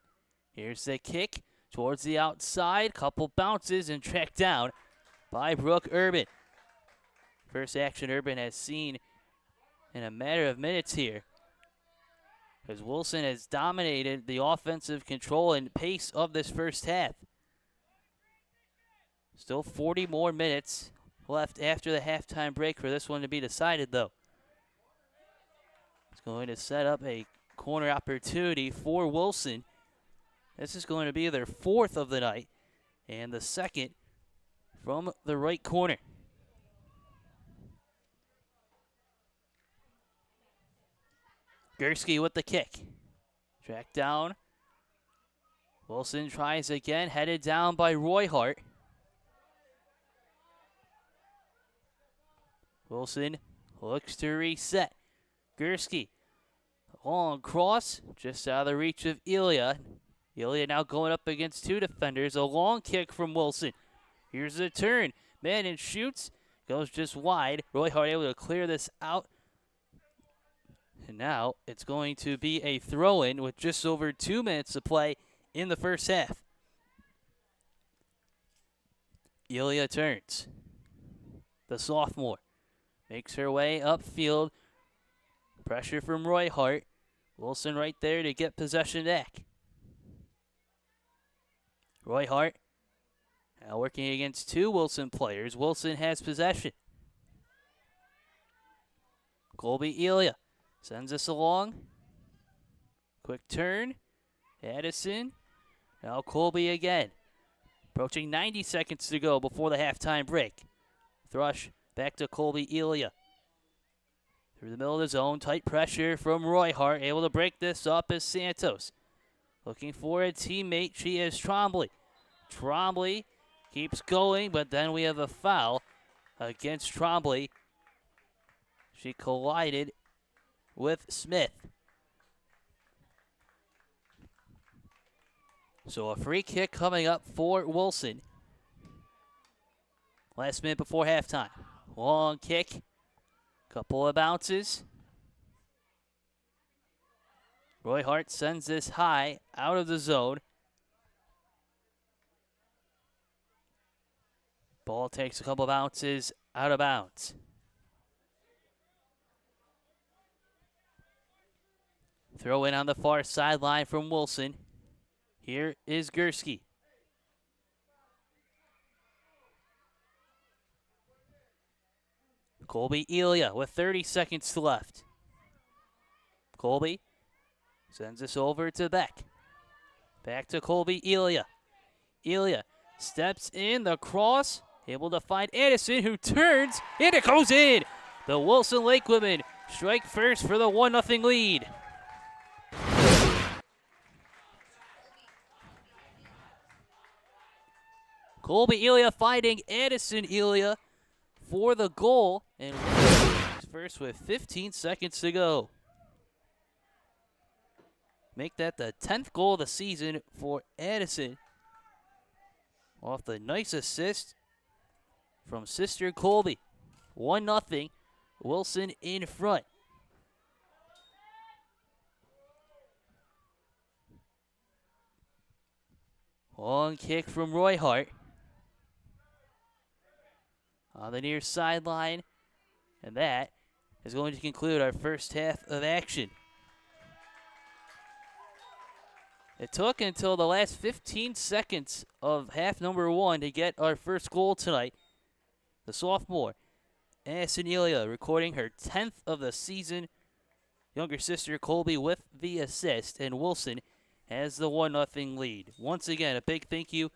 Here's the kick towards the outside. Couple bounces and tracked down by Brooke Urban. First action Urban has seen in a matter of minutes here, as Wilson has dominated the offensive control and pace of this first half. Still 40 more minutes left after the halftime break for this one to be decided, though. It's going to set up a corner opportunity for Wilson. This is going to be their 4th of the night and the 2nd from the right corner. Gursky with the kick. Tracked down. Wilson tries again, headed down by Roy-Hart. Wilson looks to reset. Gursky, long cross, just out of the reach of Elia. Elia now going up against 2 defenders. A long kick from Wilson. Here's the turn. Madden shoots, goes just wide. Roy-Hart able to clear this out. And now it's going to be a throw-in with just over 2 minutes to play in the first half. Elia turns. The sophomore makes her way upfield. Pressure from Roy-Hart. Wilson right there to get possession back. Roy-Hart Now working against two Wilson players. Wilson has possession. Colby Elia sends us along. Quick turn. Addison. Now Colby again. Approaching 90 seconds to go before the halftime break. Thrush back to Colby Elia. Through the middle of the zone. Tight pressure from Roy-Hart. Able to break this up as Santos. Looking for a teammate. She is Trombley. Trombley keeps going, but then we have a foul against Trombley. She collided with Smith. So a free kick coming up for Wilson. Last minute before halftime. Long kick. Couple of bounces. Roy-Hart sends this high out of the zone. Ball takes a couple of bounces out of bounds. Throw in on the far sideline from Wilson. Here is Gursky. Colby Elia with 30 seconds left. Colby sends this over to Beck. Back to Colby Elia. Elia steps in the cross. Able to find Addison, who turns, and it goes in. The Wilson Lake women strike first for the 1-0 lead. Colby Elia fighting Addison Elia for the goal, and first with 15 seconds to go. Make that the 10th goal of the season for Addison. Off the nice assist from sister Colby. 1-0, Wilson in front. Long kick from Roy-Hart. On the near sideline. And that is going to conclude our first half of action. It took until the last 15 seconds of half number one to get our first goal tonight. The sophomore, Addison Elia, recording her 10th of the season. Younger sister Colby with the assist, and Wilson has the 1-0 lead. Once again, a big thank you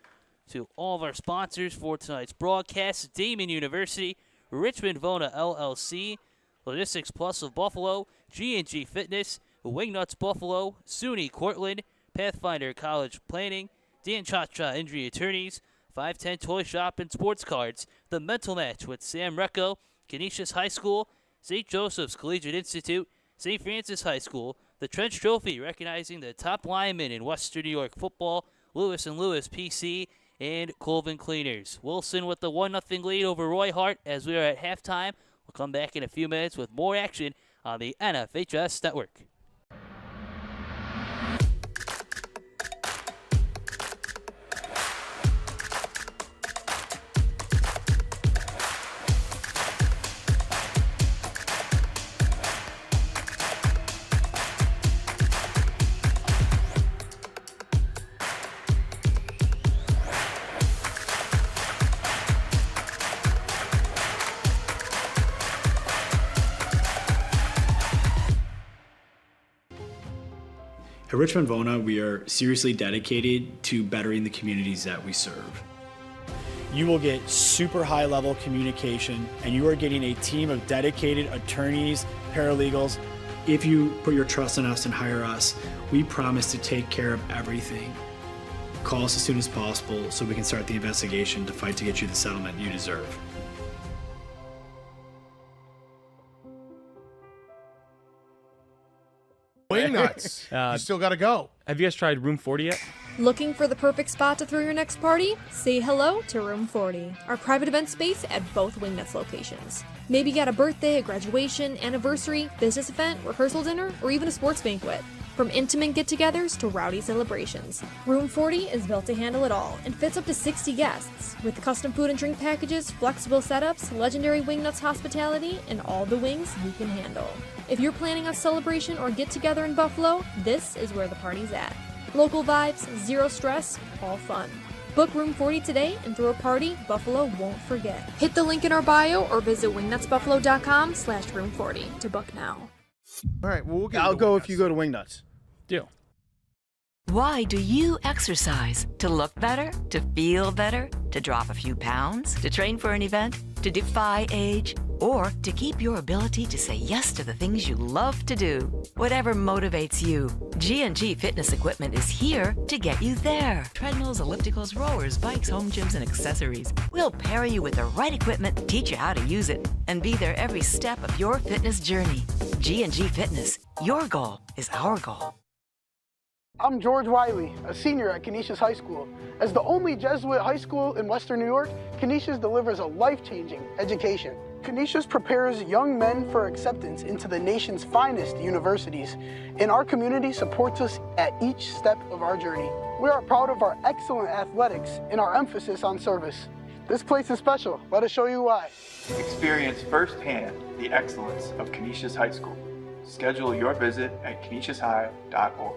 to all of our sponsors for tonight's broadcast: Damon University, Richmond Vona LLC, Logistics Plus of Buffalo, G&G Fitness, Wingnuts Buffalo, SUNY Cortland, Pathfinder College Planning, Dan Cha-Cha Injury Attorneys, 510 Toy Shop and Sports Cards, The Mental Match with Sam Recco, Canisius High School, St. Joseph's Collegiate Institute, St. Francis High School, the Trench Trophy recognizing the top linemen in Western New York football, Lewis & Lewis PC, and Colvin Cleaners. Wilson with the 1-0 lead over Roy-Hart as we are at halftime. We'll come back in a few minutes with more action on the NFHS Network. At Richmond Vona, we are seriously dedicated to bettering the communities that we serve. You will get super high level communication, and you are getting a team of dedicated attorneys, paralegals. If you put your trust in us and hire us, we promise to take care of everything. Call us as soon as possible so we can start the investigation to fight to get you the settlement you deserve. Wingnuts. You still got to go. Have you guys tried Room 40 yet? Looking for the perfect spot to throw your next party? Say hello to Room 40, our private event space at both Wingnuts locations. Maybe you got a birthday, a graduation, anniversary, business event, rehearsal dinner, or even a sports banquet. From intimate get-togethers to rowdy celebrations, Room 40 is built to handle it all and fits up to 60 guests, with custom food and drink packages, flexible setups, legendary Wingnuts hospitality, and all the wings you can handle. If you're planning a celebration or get-together in Buffalo, this is where the party's at. Local vibes, zero stress, all fun. Book Room 40 today and throw a party Buffalo won't forget. Hit the link in our bio or visit wingnutsbuffalo.com/room40 to book now. All right, well, we'll get I'll you to go Wing if you Nuts. go to Wingnuts. Deal. Why do you exercise? To look better? To feel better? To drop a few pounds? To train for an event? To defy age? Or to keep your ability to say yes to the things you love to do? Whatever motivates you, G&G Fitness Equipment is here to get you there. Treadmills, ellipticals, rowers, bikes, home gyms, and accessories. We'll pair you with the right equipment, teach you how to use it, and be there every step of your fitness journey. G&G Fitness. Your goal is our goal. I'm George Wiley, a senior at Canisius High School. As the only Jesuit high school in Western New York, Canisius delivers a life-changing education. Canisius prepares young men for acceptance into the nation's finest universities, and our community supports us at each step of our journey. We are proud of our excellent athletics and our emphasis on service. This place is special. Let us show you why. Experience firsthand the excellence of Canisius High School. Schedule your visit at canisiushigh.org.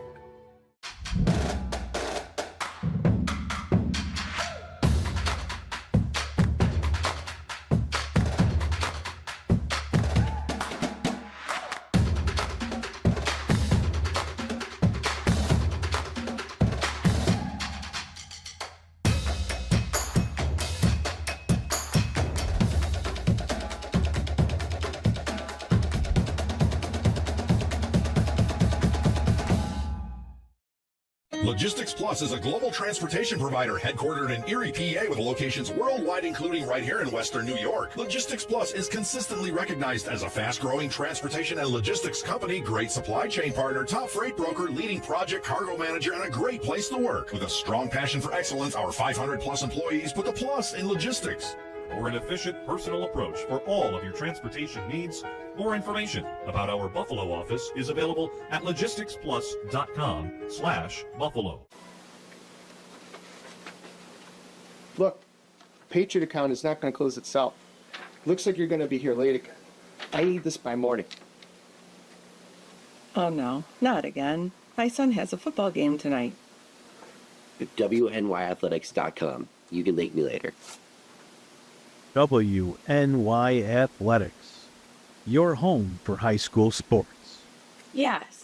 Logistics Plus is a global transportation provider headquartered in Erie, PA, with locations worldwide, including right here in Western New York. Logistics Plus is consistently recognized as a fast-growing transportation and logistics company, great supply chain partner, top freight broker, leading project cargo manager, and a great place to work. With a strong passion for excellence, our 500-plus employees put the plus in logistics. For an efficient, personal approach for all of your transportation needs, more information about our Buffalo office is available at logisticsplus.com/Buffalo. Look, Patriot account is not going to close itself. Looks like you're going to be here late again. I need this by morning. Oh no, not again. My son has a football game tonight. WNYAthletics.com. You can link me later. WNYAthletics, your home for high school sports. Yes.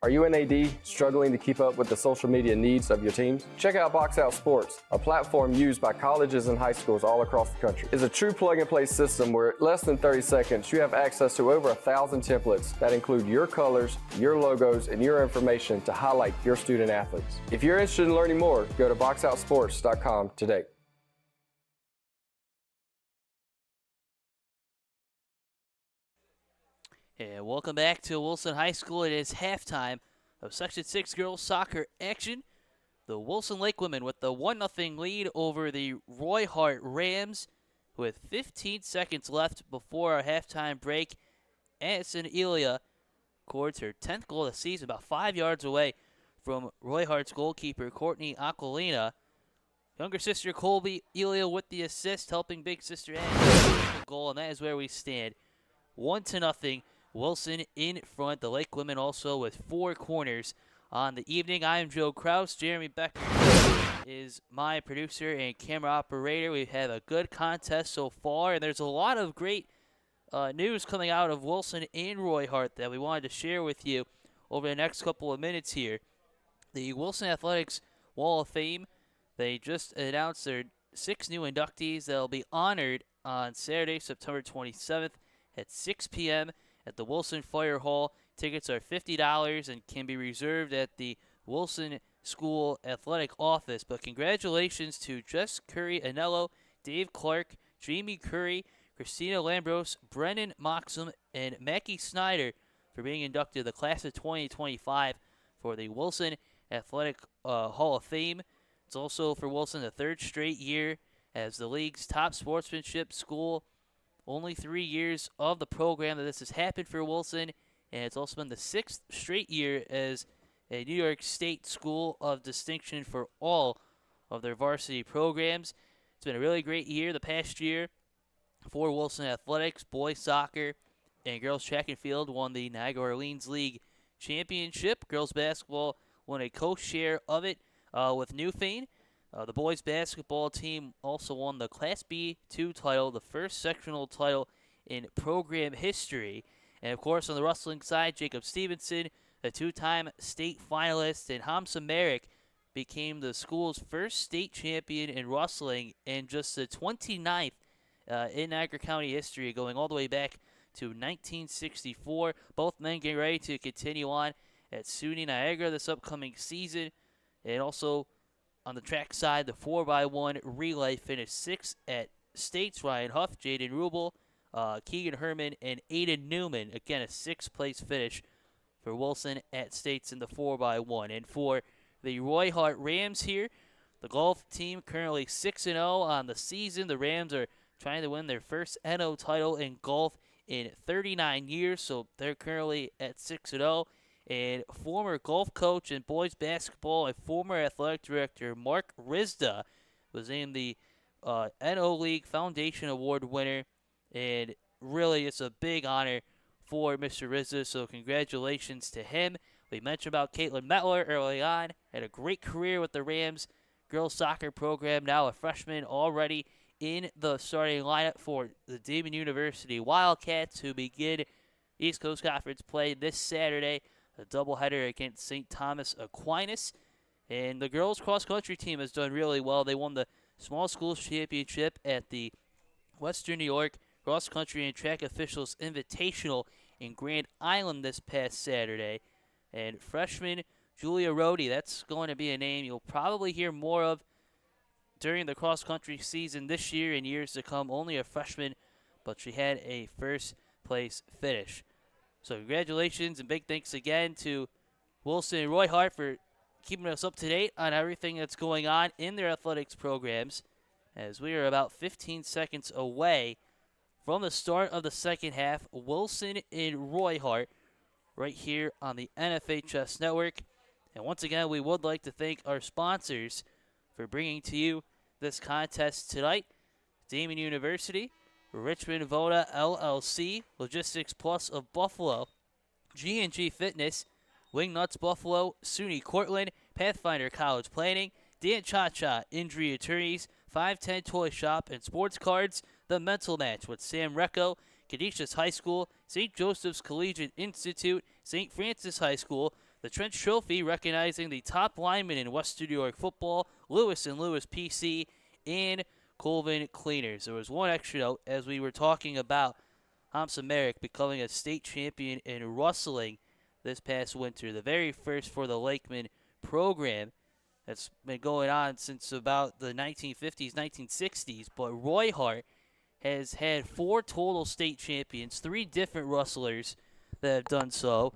Are you an AD struggling to keep up with the social media needs of your teams? Check out Box Out Sports, a platform used by colleges and high schools all across the country. It's a true plug-and-play system where in less than 30 seconds you have access to over 1,000 templates that include your colors, your logos, and your information to highlight your student athletes. If you're interested in learning more, go to boxoutsports.com today. And welcome back to Wilson High School. It is halftime of Section 6 girls soccer action. The Wilson Lake women with the 1-0 lead over the Roy-Hart Rams with 15 seconds left before our halftime break. Addison Elia scores her 10th goal of the season, about 5 yards away from Roy-Hart's goalkeeper, Courtney Aquilina. Younger sister Colby Elia with the assist, helping big sister add the goal, and that is where we stand. 1-0. Wilson in front. The Lake women also with 4 corners on the evening. I am Joe Kraus. Jeremy Becker is my producer and camera operator. We've had a good contest so far, and there's a lot of great news coming out of Wilson and Roy-Hart that we wanted to share with you over the next couple of minutes here. The Wilson Athletics Wall of Fame, they just announced their 6 new inductees that will be honored on Saturday, September 27th at 6 p.m. at the Wilson Fire Hall. Tickets are $50 and can be reserved at the Wilson School Athletic Office. But congratulations to Jess Curry-Anello, Dave Clark, Jamie Curry, Christina Lambros, Brennan Moxham, and Mackie Snyder for being inducted to the class of 2025 for the Wilson Athletic Hall of Fame. It's also for Wilson the 3rd straight year as the league's top sportsmanship school Only 3 years of the program that this has happened for Wilson, and it's also been the 6th straight year as a New York State school of distinction for all of their varsity programs. It's been a really great year the past year for Wilson Athletics. Boys soccer and girls track and field won the Niagara Orleans League Championship. Girls basketball won a co-share of it with Newfane. The boys basketball team also won the Class B2 title, the first sectional title in program history. And of course, on the wrestling side, Jacob Stevenson, a two-time state finalist, and Hamza Merrick became the school's first state champion in wrestling and just the 29th in Niagara County history, going all the way back to 1964. Both men getting ready to continue on at SUNY Niagara this upcoming season. And also on the track side, the 4x1 relay finished 6th at States. Ryan Huff, Jaden Rubel, Keegan Herman, and Aiden Newman. Again, a 6th place finish for Wilson at States in the 4x1. And for the Roy-Hart Rams here, the golf team currently 6-0 on the season. The Rams are trying to win their first NO title in golf in 39 years, so they're currently at 6-0. And former golf coach and boys basketball and former athletic director Mark Rizda was named the NO League Foundation Award winner. And really, it's a big honor for Mr. Rizda, so congratulations to him. We mentioned about Caitlin Mettler early on. Had a great career with the Rams girls soccer program, now a freshman already in the starting lineup for the Damon University Wildcats, who begin East Coast Conference play this Saturday, a doubleheader against St. Thomas Aquinas. And the girls cross-country team has done really well. They won the Small Schools Championship at the Western New York Cross Country and Track Officials Invitational in Grand Island this past Saturday. And freshman Julia Rohde, that's going to be a name you'll probably hear more of during the cross-country season this year and years to come. Only a freshman, but she had a first-place finish. So congratulations and big thanks again to Wilson and Roy-Hart for keeping us up to date on everything that's going on in their athletics programs, as we are about 15 seconds away from the start of the second half. Wilson and Roy-Hart right here on the NFHS Network. And once again, we would like to thank our sponsors for bringing to you this contest tonight. Damon University, Richmond Voda LLC, Logistics Plus of Buffalo, G&G Fitness, Wingnuts Buffalo, SUNY Cortland, Pathfinder College Planning, Dan Cha-Cha Injury Attorneys, 510 Toy Shop and Sports Cards, The Mental Match with Sam Recco, Canisius High School, St. Joseph's Collegiate Institute, St. Francis High School, the Trench Trophy recognizing the top linemen in Western New York football, Lewis and Lewis PC, and Colvin Cleaners. There was one extra note as we were talking about Hamza Merrick becoming a state champion in wrestling this past winter, the very first for the Lakeman program. That's been going on since about the 1950s, 1960s. But Roy-Hart has had 4 total state champions, 3 different wrestlers that have done so.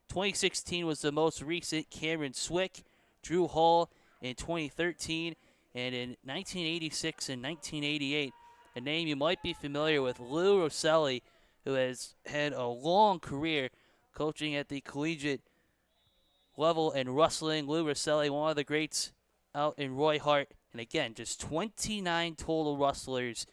2016 was the most recent. Cameron Swick, Drew Hall in 2013, and in 1986 and 1988, a name you might be familiar with, Lou Rosselli, who has had a long career coaching at the collegiate level in wrestling. Lou Rosselli, one of the greats out in Roy-Hart. And again, just 29 total wrestlers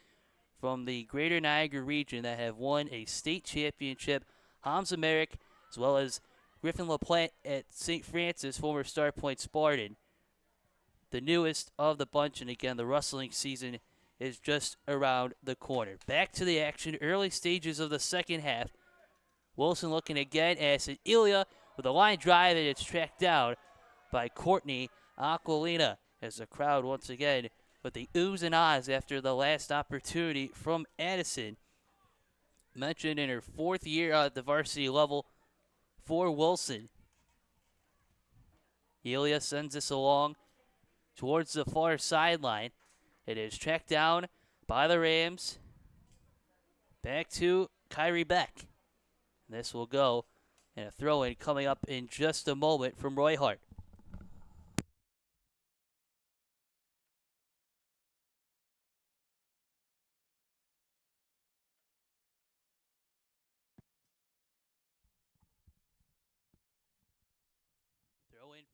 from the greater Niagara region that have won a state championship. Hamza Merrick, as well as Griffin LaPlante at St. Francis, former Star Point Spartan, the newest of the bunch. And again, the wrestling season is just around the corner. Back to the action, early stages of the second half. Wilson looking again as Ilya with a line drive, and it's tracked down by Courtney Aquilina as the crowd once again with the oohs and ahs after the last opportunity from Addison. Mentioned in her 4th year at the varsity level for Wilson. Ilya sends this along towards the far sideline. It is tracked down by the Rams. Back to Kyrie Beck. This will go, and a throw-in coming up in just a moment from Roy-Hart.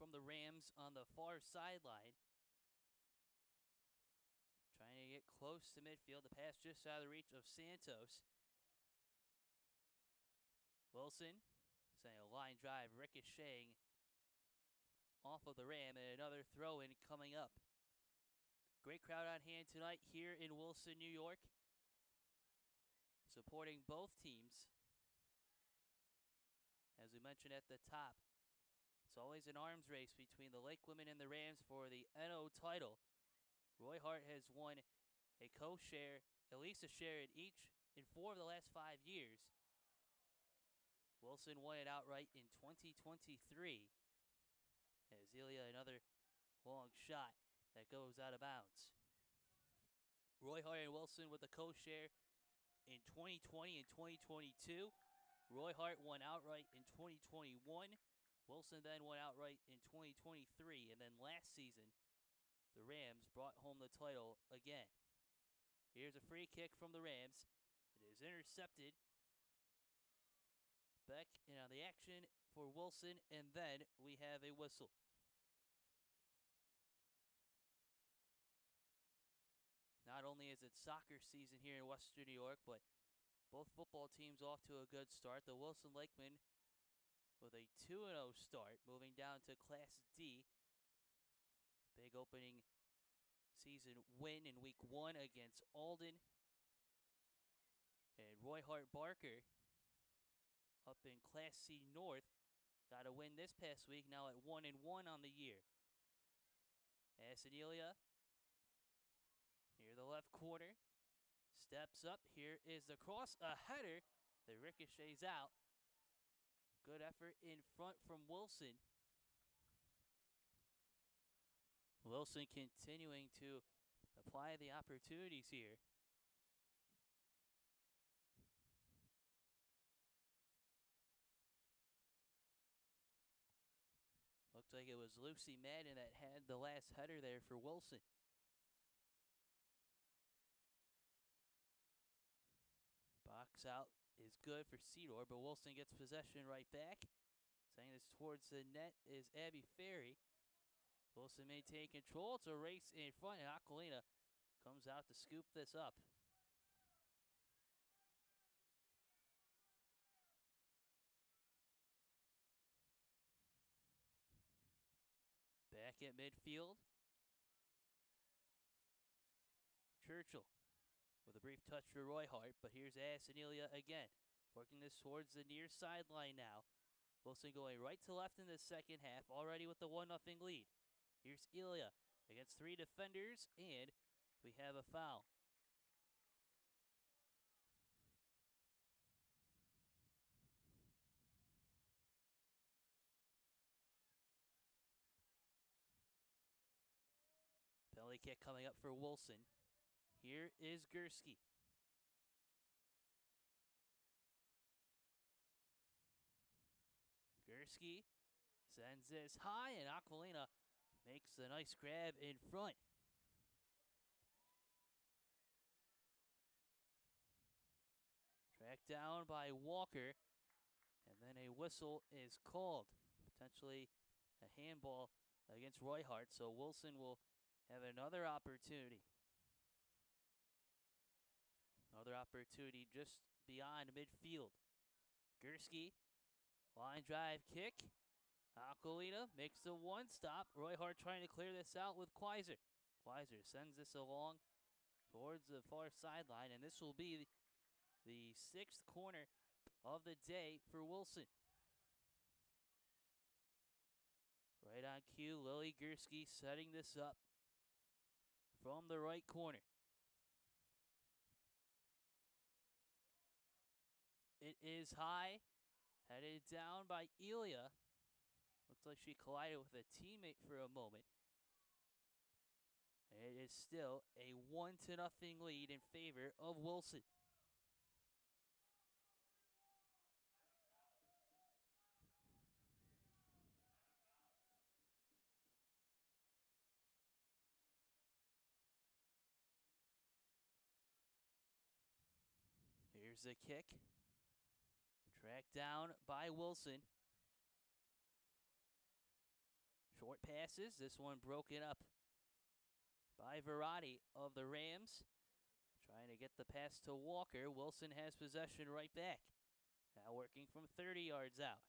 from the Rams on the far sideline. Trying to get close to midfield. The pass just out of the reach of Santos. Wilson sending a line drive, ricocheting off of the Ram, and another throw-in coming up. Great crowd on hand tonight here in Wilson, New York, supporting both teams. As we mentioned at the top, it's always an arms race between the Lake Women and the Rams for the NO title. Roy-Hart has won a co-share, at least a share in 4 of the last 5 years. Wilson won it outright in 2023. As Ilya, another long shot that goes out of bounds. Roy-Hart and Wilson with the co-share in 2020 and 2022. Roy-Hart won outright in 2021. Wilson then won outright in 2023. And then last season, the Rams brought home the title again. Here's a free kick from the Rams. It is intercepted. Back in on the action for Wilson, and then we have a whistle. Not only is it soccer season here in Western New York, but both football teams off to a good start. The Wilson Lakemen with a 2-0 start, moving down to Class D. Big opening season win in Week 1 against Alden. And Roy-Hart Barker up in Class C North got a win this past week, now at 1-1 on the year. Asenelia near the left corner. Steps up. Here is the cross. A header. The ricochets out. Good effort in front from Wilson. Wilson continuing to apply the opportunities here. Looked like it was Lucy Madden that had the last header there for Wilson. Box out is good for Cedar, but Wilson gets possession right back. Sending this towards the net is Abby Ferry. Wilson maintain control. It's a race in front, and Aquilina comes out to scoop this up. Back at midfield. Churchill with a brief touch for Roy-Hart, but here's Asenelia again. Working this towards the near sideline now. Wilson going right to left in the second half, already with the 1-0 lead. Here's Ilya against 3 defenders, and we have a foul. Penalty kick coming up for Wilson. Here is Gursky. Gursky sends this high, and Aquilina makes a nice grab in front. Tracked down by Walker, and then a whistle is called. Potentially a handball against Roy-Hart, so Wilson will have another opportunity. Another opportunity just beyond midfield. Gursky, line drive kick. Aquilina makes the one stop. Roy-Hart trying to clear this out with Quaiser. Quaiser sends this along towards the far sideline, and this will be the 6th corner of the day for Wilson. Right on cue, Lily Gursky setting this up from the right corner. It is high, headed down by Ilya. Looks like she collided with a teammate for a moment. It is still a 1-0 lead in favor of Wilson. Here's the kick. Tracked down by Wilson. Short passes. This one broken up by Verratti of the Rams. Trying to get the pass to Walker. Wilson has possession right back. Now working from 30 yards out.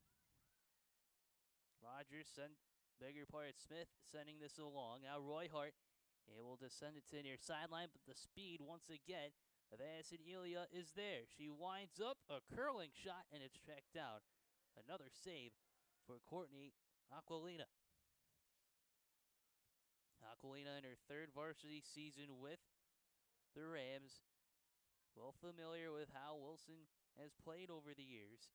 Rogers Smith sending this along. Now Roy-Hart able to send it to the near sideline, but the speed once again of Addison Elia is there. She winds up a curling shot, and it's tracked down. Another save for Courtney Aquilina. Aquilina in her third varsity season with the Rams. Well familiar with how Wilson has played over the years.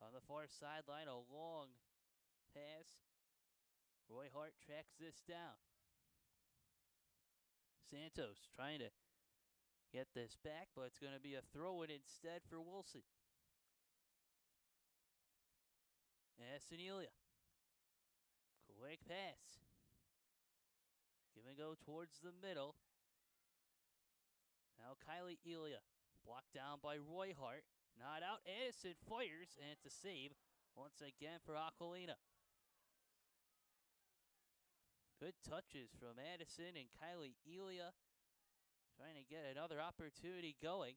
On the far sideline, a long pass. Roy-Hart tracks this down. Santos trying to get this back, but it's going to be a throw-in instead for Wilson. Assinelia. Quick pass. Give and go towards the middle. Now Kylie Elia. Blocked down by Roy-Hart. Not out. Addison fires, and it's a save once again for Aquilina. Good touches from Addison and Kylie Elia. Trying to get another opportunity going.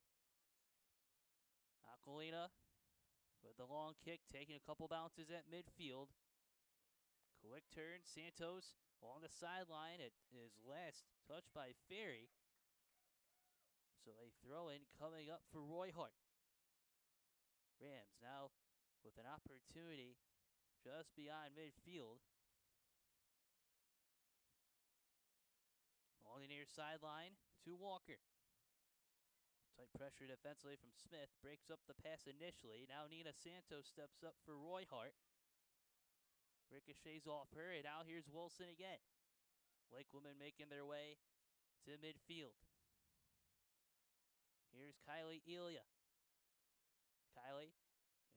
Aquilina with the long kick, taking a couple bounces at midfield. Quick turn, Santos along the sideline. It is last touched by Ferry. So a throw-in coming up for Roy-Hart. Rams now with an opportunity just beyond midfield. Along the near sideline to Walker. Tight pressure defensively from Smith. Breaks up the pass initially. Now Nina Santos steps up for Roy-Hart. Ricochets off her, and now here's Wilson again. Lakewomen making their way to midfield. Here's Kylie Elia. Kylie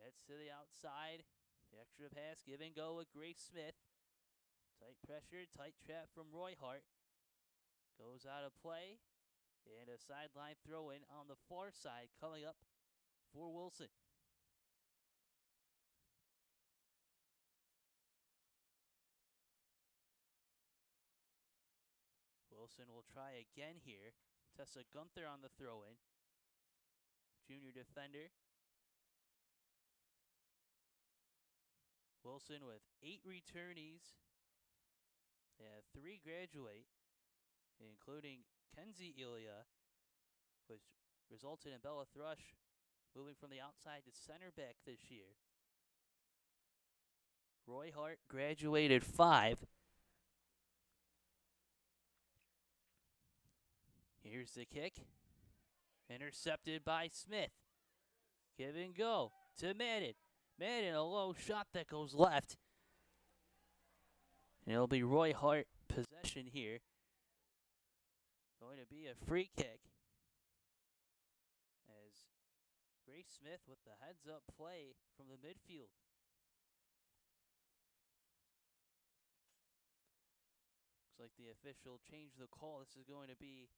gets to the outside. The extra pass, give and go with Grace Smith. Tight pressure, tight trap from Roy-Hart. Goes out of play. And a sideline throw-in on the far side coming up for Wilson. Wilson will try again here. Tessa Gunther on the throw-in. Junior defender. Wilson with 8 returnees. They have 3 graduate, including Kenzie Elia, which resulted in Bella Thrush moving from the outside to center back this year. Roy-Hart graduated 5. Here's the kick. Intercepted by Smith. Give and go to Madden. Madden, a low shot that goes left. And it'll be Roy-Hart possession here. Going to be a free kick. As Grace Smith with the heads-up play from the midfield. Looks like the official changed the call. This is going to be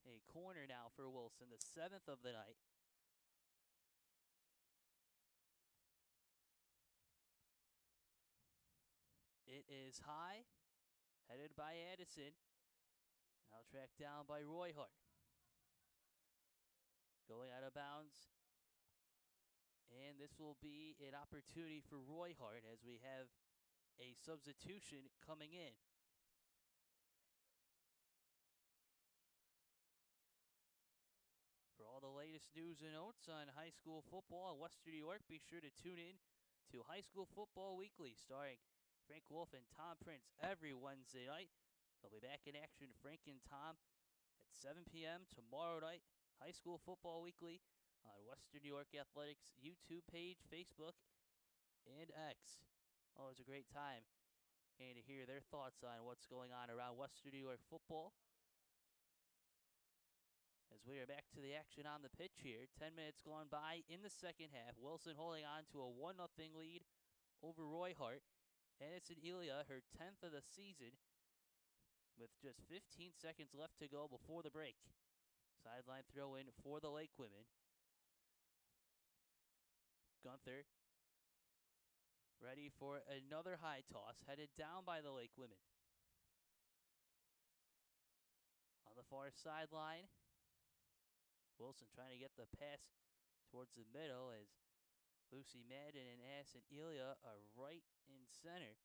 a corner now for Wilson, the 7th of the night. It is high, headed by Addison. Now tracked down by Roy-Hart. Going out of bounds. And this will be an opportunity for Roy-Hart as we have a substitution coming in. For all the latest news and notes on high school football in Western New York, be sure to tune in to High School Football Weekly, starring Frank Wolf and Tom Prince every Wednesday night. They'll be back in action, Frank and Tom, at 7 p.m. tomorrow night. High School Football Weekly on Western New York Athletics YouTube page, Facebook, and X. Always a great time getting to hear their thoughts on what's going on around Western New York football. As we are back to the action on the pitch here, 10 minutes gone by in the second half. Wilson holding on to a 1-0 lead over Roy-Hart. Addison Elia, her 10th of the season, with just 15 seconds left to go before the break. Sideline throw in for the Lake women. Gunther ready for another high toss, headed down by the Lake women. On the far sideline, Wilson trying to get the pass towards the middle as Lucy Madden and Addison Elia are right in center.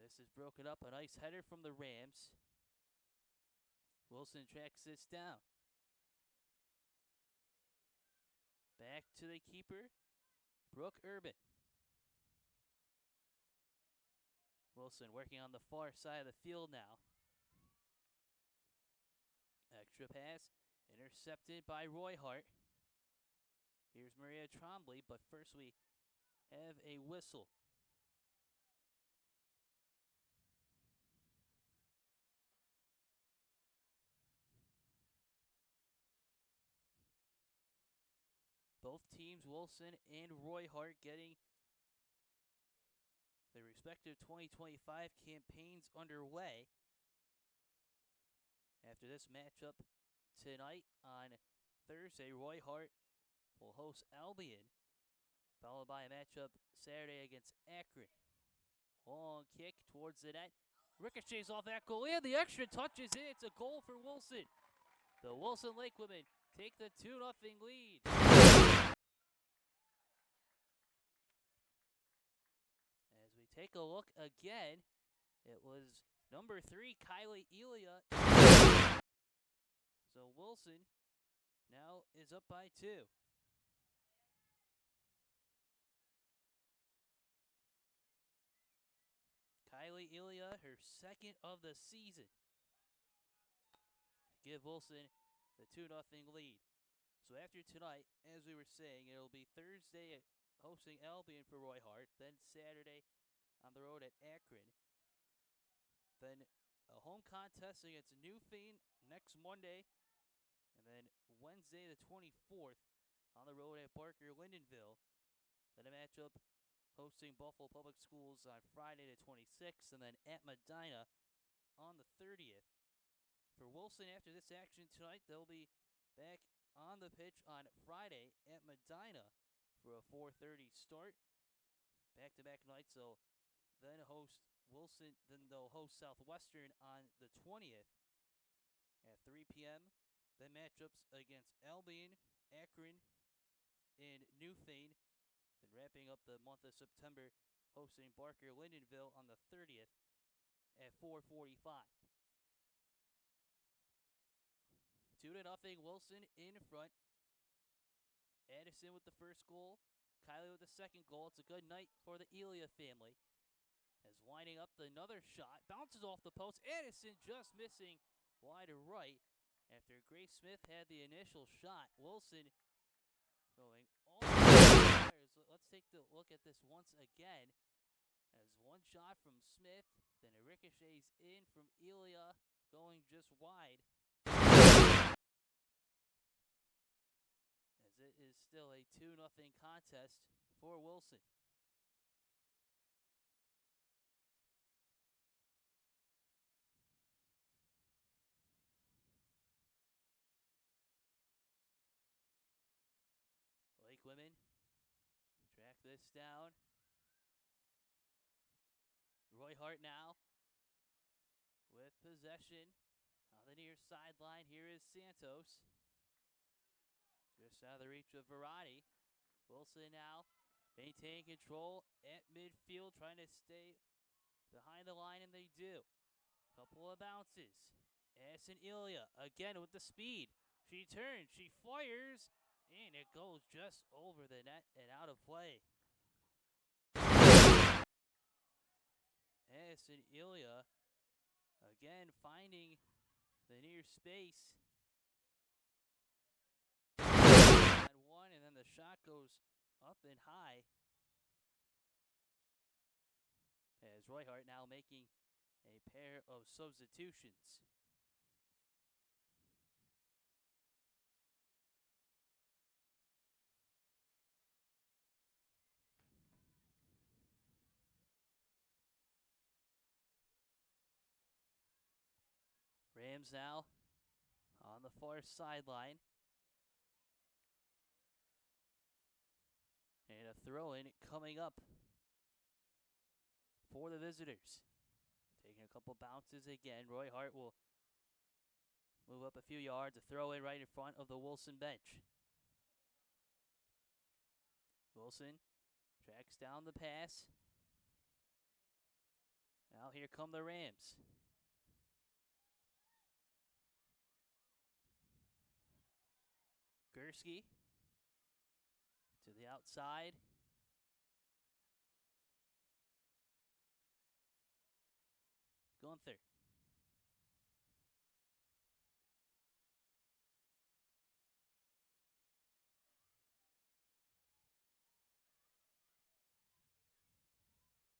This is broken up. A nice header from the Rams. Wilson tracks this down. Back to the keeper, Brooke Urban. Wilson working on the far side of the field now. Extra pass, intercepted by Roy-Hart. Here's Maria Trombley, but first we have a whistle. Both teams, Wilson and Roy-Hart, getting their respective 2025 campaigns underway. After this matchup tonight on Thursday, Roy-Hart will host Albion, followed by a matchup Saturday against Akron. Long kick towards the net. Ricochets off that goal, and the extra touch is in. It's a goal for Wilson. The Wilson Lake women take the 2-0 lead. As we take a look again, it was number 3, Kylie Elia. So Wilson now is up by 2. Kylie Elia, her second of the season, to give Wilson the 2-0 lead. So after tonight, as we were saying, it'll be Thursday hosting Albion for Roy-Hart, then Saturday on the road at Akron, then a home contest against Newfane next Monday, and then Wednesday the 24th on the road at Barker Lindenville. Then a matchup hosting Buffalo Public Schools on Friday the 26th, and then at Medina on the 30th. For Wilson, after this action tonight, they'll be back on the pitch on Friday at Medina for a 4:30 start. Back-to-back nights, they'll then host Wilson, then they'll host Southwestern on the 20th at 3 p.m. Then matchups against Albion, Akron, and Newfane. Then wrapping up the month of September, hosting Barker Lindenville on the 30th at 4:45. 2-0 Wilson in front. Addison with the first goal. Kylie with the second goal. It's a good night for the Elia family. As winding up another shot. Bounces off the post. Addison just missing wide right. After Grace Smith had the initial shot. Wilson going all the way. Let's take a look at this once again. As one shot from Smith. Then it ricochets in from Elia. Going just wide. As it is still a 2-0 contest for Wilson. Lake women track this down. Roy-Hart now with possession on the near sideline. Here is Santos. Just out of the reach of Verratti. Wilson now maintaining control at midfield, trying to stay behind the line, and they do. Couple of bounces. Addison Elia again with the speed. She turns, she fires, and it goes just over the net and out of play. Addison Elia again finding the near space. One, and then the shot goes up and high. As Roy-Hart now making a pair of substitutions. Rams now on the far sideline. And a throw-in coming up for the visitors. Taking a couple bounces again. Roy-Hart will move up a few yards. A throw-in right in front of the Wilson bench. Wilson tracks down the pass. Now here come the Rams. Gursky to the outside. Gunther.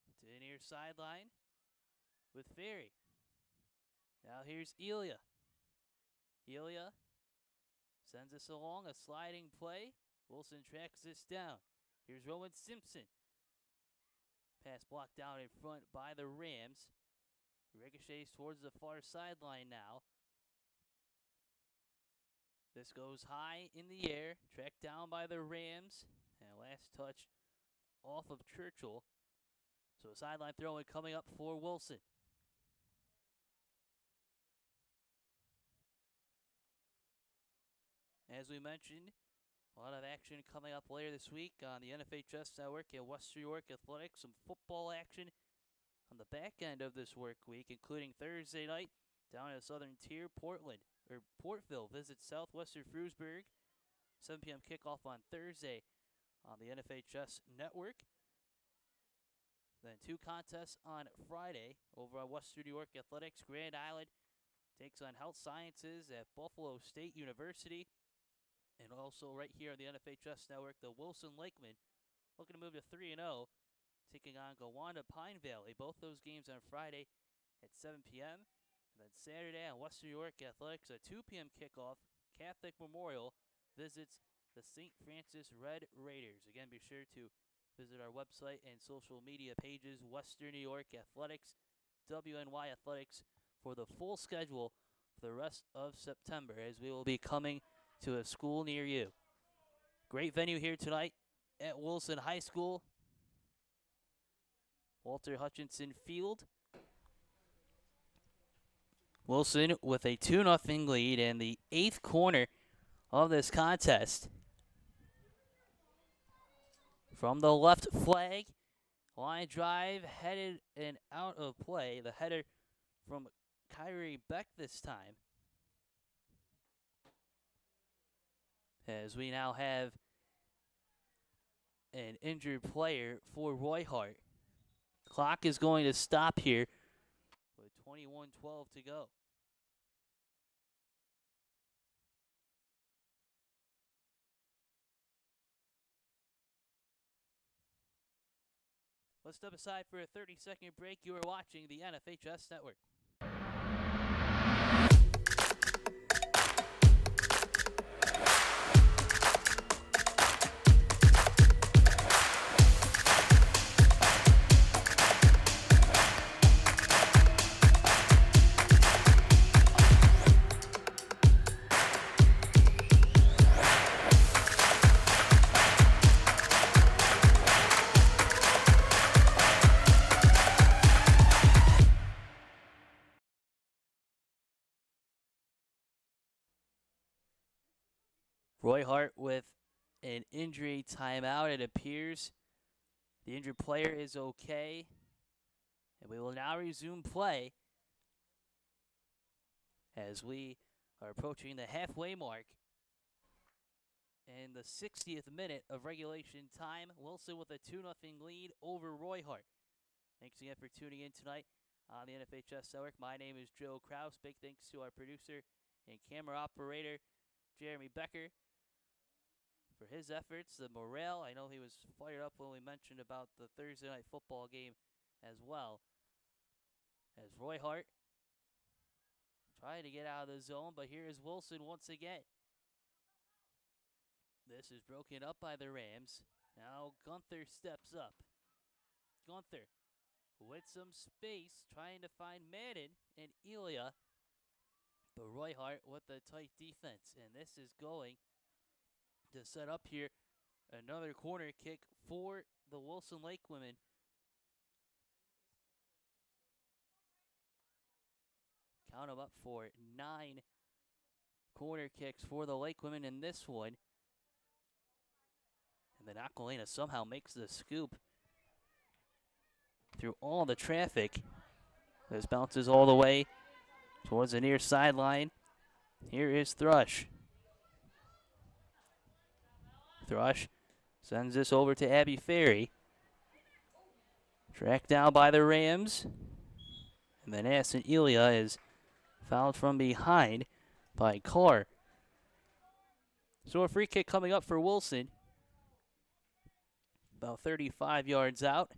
To the near sideline with Ferry. Now here's Elia. Elia sends us along a sliding play. Wilson tracks this down. Here's Rowan Simpson. Pass blocked down in front by the Rams. Ricochets towards the far sideline now. This goes high in the air, tracked down by the Rams. And last touch off of Churchill. So a sideline throw in coming up for Wilson. As we mentioned, a lot of action coming up later this week on the NFHS Network and Western New York Athletics. Some football action on the back end of this work week, including Thursday night down in the Southern Tier. Portville visits Southwestern Frewsburg. 7 p.m. kickoff on Thursday on the NFHS Network. Then 2 contests on Friday over on Western New York Athletics. Grand Island takes on Health Sciences at Buffalo State University. And also right here on the NFHS Network, the Wilson Lakemen looking to move to 3-0, taking on Gowanda Pine Valley. Both those games on Friday at 7 p.m. And then Saturday on Western New York Athletics, a 2 p.m. kickoff. Catholic Memorial visits the St. Francis Red Raiders. Again, be sure to visit our website and social media pages, Western New York Athletics, WNYAthletics, for the full schedule for the rest of September, as we will be coming to a school near you. Great venue here tonight at Wilson High School. Walter Hutchinson Field. Wilson with a 2-0 lead in the 8th corner of this contest. From the left flag, line drive headed and out of play. The header from Kyrie Beck this time. As we now have an injured player for Roy-Hart. Clock is going to stop here with 21:12 to go. Let's step aside for a 30-second break. You are watching the NFHS Network. Roy-Hart with an injury timeout. It appears the injured player is okay. And we will now resume play as we are approaching the halfway mark. And the 60th minute of regulation time. Wilson with a 2-0 lead over Roy-Hart. Thanks again for tuning in tonight on the NFHS Network. My name is Joe Kraus. Big thanks to our producer and camera operator, Jeremy Becker, for his efforts. The morale, I know he was fired up when we mentioned about the Thursday night football game as well. As Roy-Hart trying to get out of the zone, but here is Wilson once again. This is broken up by the Rams. Now Gunther steps up. Gunther with some space, trying to find Madden and Elia. But Roy-Hart with the tight defense. And this is going to set up here Another corner kick for the Wilson Lake women. Count them up for 9 corner kicks for the Lake women in this one. And then Aquilina somehow makes the scoop through all the traffic. This bounces all the way towards the near sideline. Here is Thrush. Thrush sends this over to Abby Ferry. Tracked down by the Rams. And then Aston Elia is fouled from behind by Carr. So a free kick coming up for Wilson. About 35 yards out.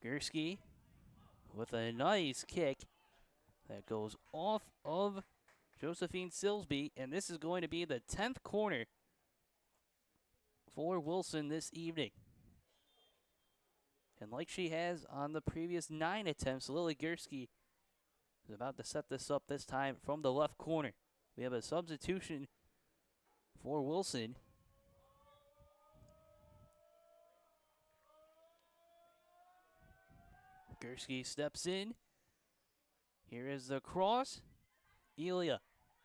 Gursky with a nice kick that goes off of Josephine Silsby, and this is going to be the 10th corner for Wilson this evening. And like she has on the previous 9 attempts, Lily Gursky is about to set this up this time from the left corner. We have a substitution for Wilson. Gursky steps in. Here is the cross. Elia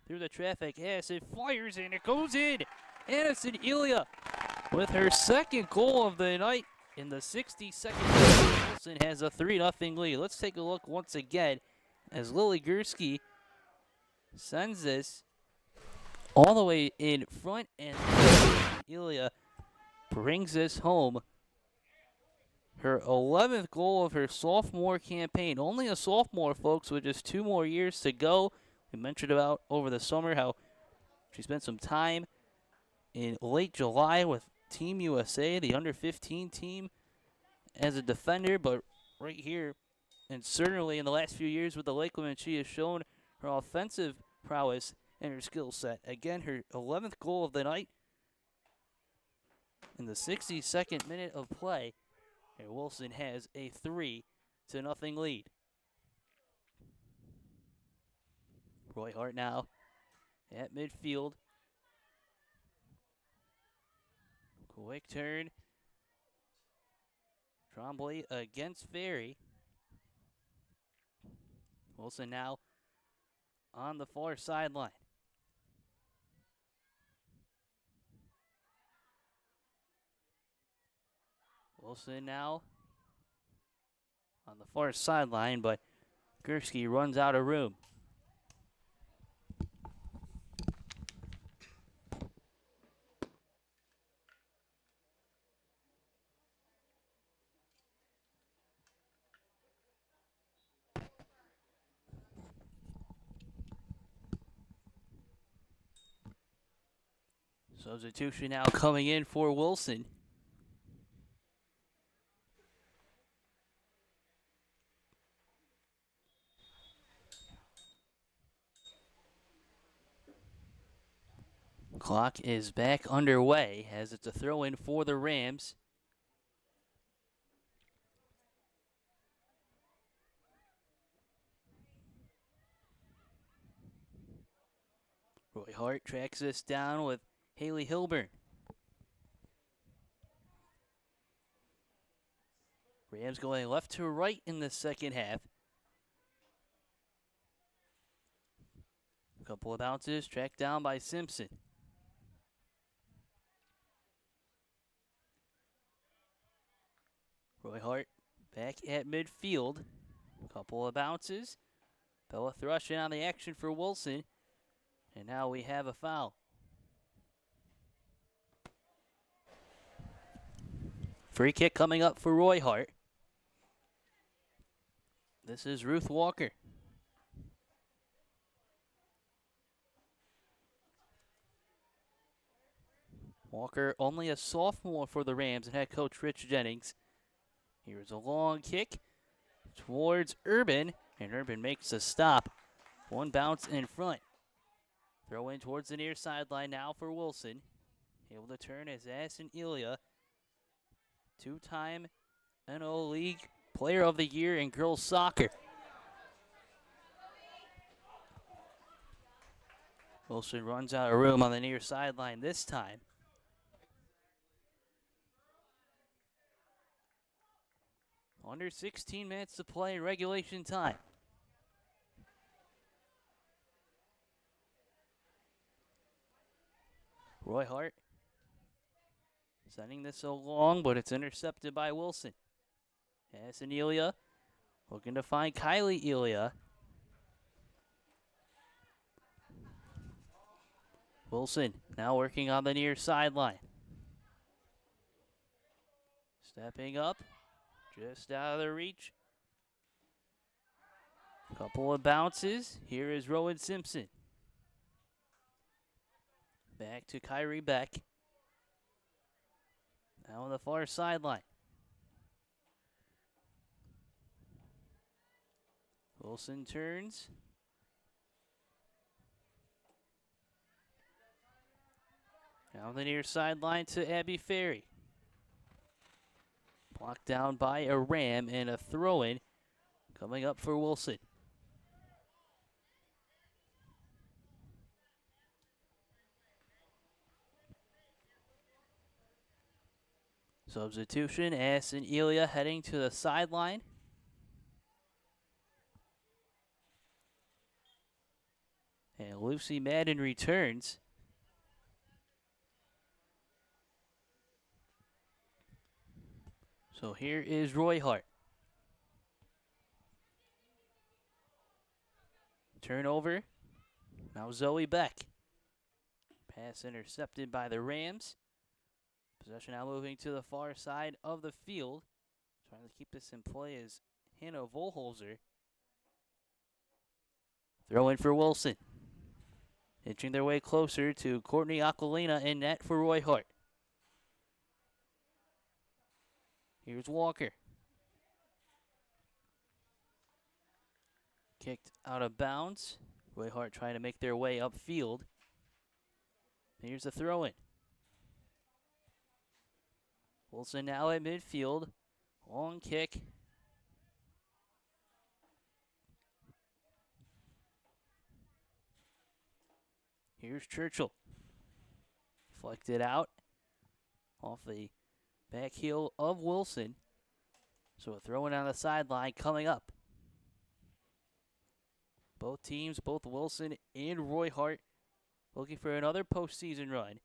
through the traffic. Yes, it fires and it goes in. Addison Elia with her second goal of the night in the 62nd. Wilson has a 3-0 lead. Let's take a look once again as Lily Gursky sends this all the way in front, and Elia brings this home. Her 11th goal of her sophomore campaign. Only a sophomore, folks, with just 2 more years to go. We mentioned about over the summer how she spent some time in late July with Team USA, the under-15 team, as a defender. But right here, and certainly in the last few years with the Lake women, she has shown her offensive prowess and her skill set. Again, her 11th goal of the night in the 62nd minute of play. And Wilson has a 3-0 lead. Roy-Hart now at midfield. Quick turn. Trombley against Ferry. Wilson now on the far sideline. Wilson now on the far sideline, but Gursky runs out of room. Substitution now coming in for Wilson. Clock is back underway as it's a throw-in for the Rams. Roy-Hart tracks this down with Haley Hilburn. Rams going left to right in the second half. A couple of bounces tracked down by Simpson. Roy-Hart back at midfield. A couple of bounces. Bella Thrush in on the action for Wilson. And now we have a foul. Free kick coming up for Roy-Hart. This is Ruth Walker. Walker, only a sophomore for the Rams, and head coach Rich Jennings. Here's a long kick towards Urban, and Urban makes a stop. One bounce in front. Throw in towards the near sideline now for Wilson. Able to turn as Addison Elia, 2-time NO League Player of the Year in girls soccer. Wilson runs out of room on the near sideline this time. Under 16 minutes to play in regulation time. Roy-Hart sending this along, but it's intercepted by Wilson. Addison Elia looking to find Kylie Elia. Wilson now working on the near sideline. Stepping up, just out of the reach. Couple of bounces. Here is Rowan Simpson. Back to Kyrie Beck. Now on the far sideline. Wilson turns. Now the near sideline to Abby Ferry. Blocked down by a Ram and a throw-in coming up for Wilson. Substitution, Addison Elia heading to the sideline. And Lucy Madden returns. So here is Roy-Hart. Turnover. Now Zoe Beck. Pass intercepted by the Rams. Possession now moving to the far side of the field. Trying to keep this in play is Hannah Volholzer. Throw in for Wilson. Inching their way closer to Courtney Aquilina in net for Roy-Hart. Here's Walker. Kicked out of bounds. Roy-Hart trying to make their way upfield. Here's the throw-in. Wilson now at midfield. Long kick. Here's Churchill. Deflected out off the back heel of Wilson. So a throw-in on the sideline coming up. Both teams, both Wilson and Roy-Hart, looking for another postseason run.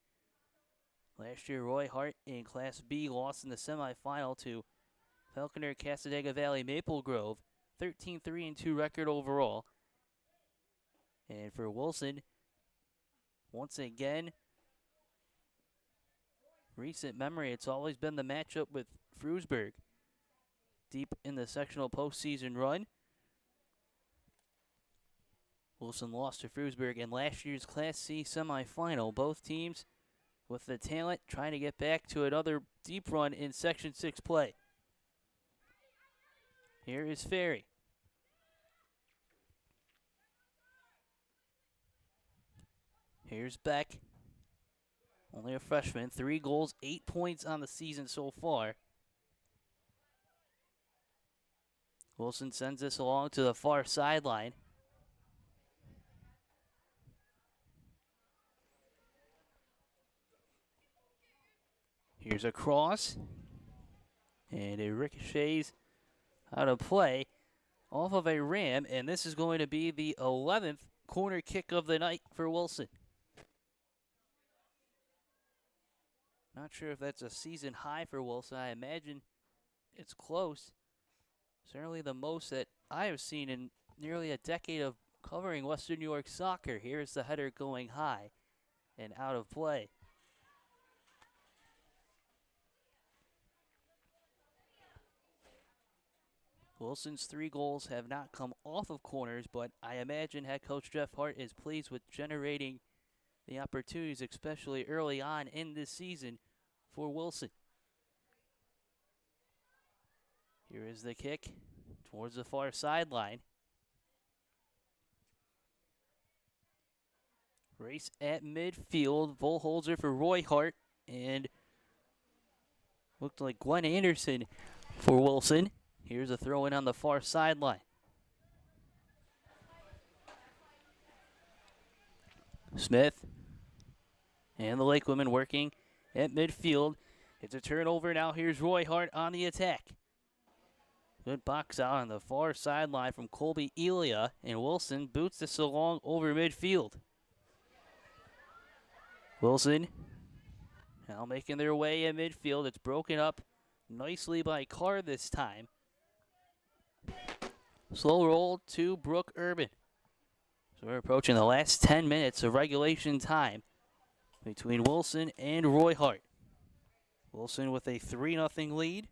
Last year, Roy-Hart in Class B lost in the semifinal to Falconer Cassadaga Valley Maple Grove. 13-3-2 record overall. And for Wilson, once again, recent memory, it's always been the matchup with Frewsburg. Deep in the sectional postseason run. Wilson lost to Frewsburg in last year's Class C semifinal. Both teams with the talent trying to get back to another deep run in Section 6 play. Here is Ferry. Here's Beck. Only a freshman. 3 goals, 8 points on the season so far. Wilson sends this along to the far sideline. Here's a cross. And it ricochets out of play off of a Ram. And this is going to be the 11th corner kick of the night for Wilson. Not sure if that's a season high for Wilson. I imagine it's close. Certainly the most that I have seen in nearly a decade of covering Western New York soccer. Here's the header going high and out of play. Wilson's 3 goals have not come off of corners, but I imagine head coach Jeff Hart is pleased with generating the opportunities, especially early on in this season for Wilson. Here is the kick towards the far sideline. Race at midfield. Volholzer for Roy-Hart. And looked like Gwen Anderson for Wilson. Here's a throw in on the far sideline. Smith and the Lake women working at midfield. It's a turnover. Now here's Roy-Hart on the attack. Good box out on the far sideline from Colby Elia, and Wilson boots this along over midfield. Wilson now making their way in midfield. It's broken up nicely by Carr this time. Slow roll to Brooke Urban. So we're approaching the last 10 minutes of regulation time between Wilson and Roy-Hart. Wilson with a 3-0 lead.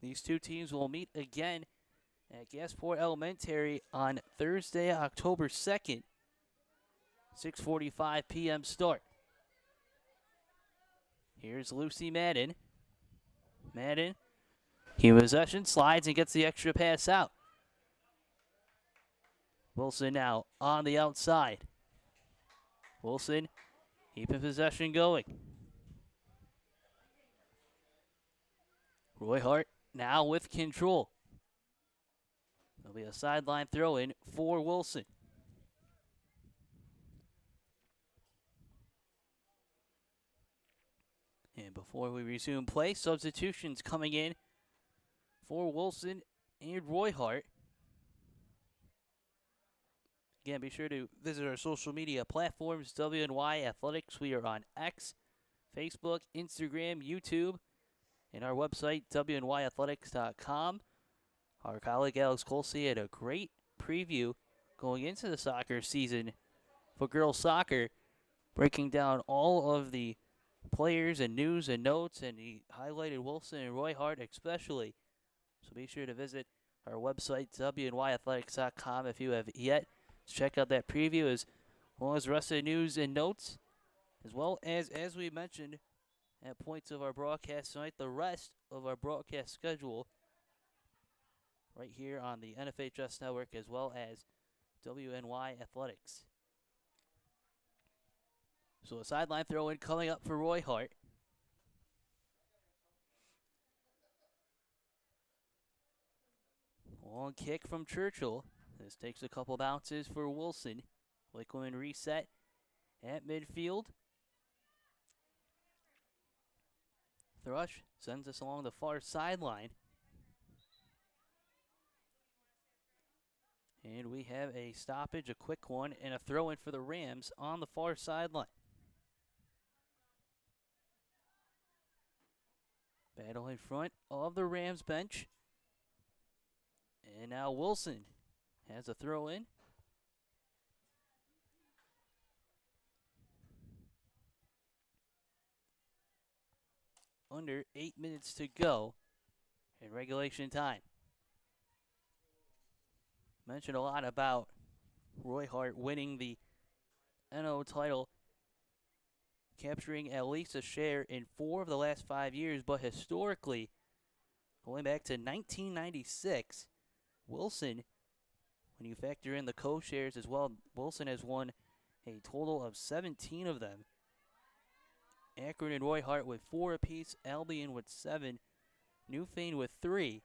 These two teams will meet again at Gasport Elementary on Thursday, October 2nd, 6:45 p.m. start. Here's Lucy Madden. Madden, he in possession, slides and gets the extra pass out. Wilson now on the outside. Wilson keeping possession going. Roy-Hart now with control. There'll be a sideline throw in for Wilson. And before we resume play, substitutions coming in for Wilson and Roy-Hart. Again, be sure to visit our social media platforms, WNYAthletics. We are on X, Facebook, Instagram, YouTube, and our website, WNYAthletics.com. Our colleague Alex Colsey had a great preview going into the soccer season for girls soccer, breaking down all of the players and news and notes, and he highlighted Wilson and Roy-Hart especially. So be sure to visit our website, WNYAthletics.com, if you have yet. Check out that preview as well as the rest of the news and notes, as well as we mentioned at points of our broadcast tonight, the rest of our broadcast schedule right here on the NFHS Network, as well as WNY Athletics. So a sideline throw in coming up for Roy-Hart. Long kick from Churchill. This takes a couple bounces for Wilson. Lakewoman reset at midfield. Thrush sends us along the far sideline. And we have a stoppage, a quick one, and a throw in for the Rams on the far sideline. Battle in front of the Rams bench. And now Wilson has a throw in. Under 8 minutes to go in regulation time. Mentioned a lot about Roy-Hart winning the NO title, capturing at least a share in 4 of the last 5 years, but historically, going back to 1996, Wilson, when you factor in the co-shares as well, Wilson has won a total of 17 of them. Akron and Roy-Hart with 4 apiece, Albion with 7, Newfane with 3.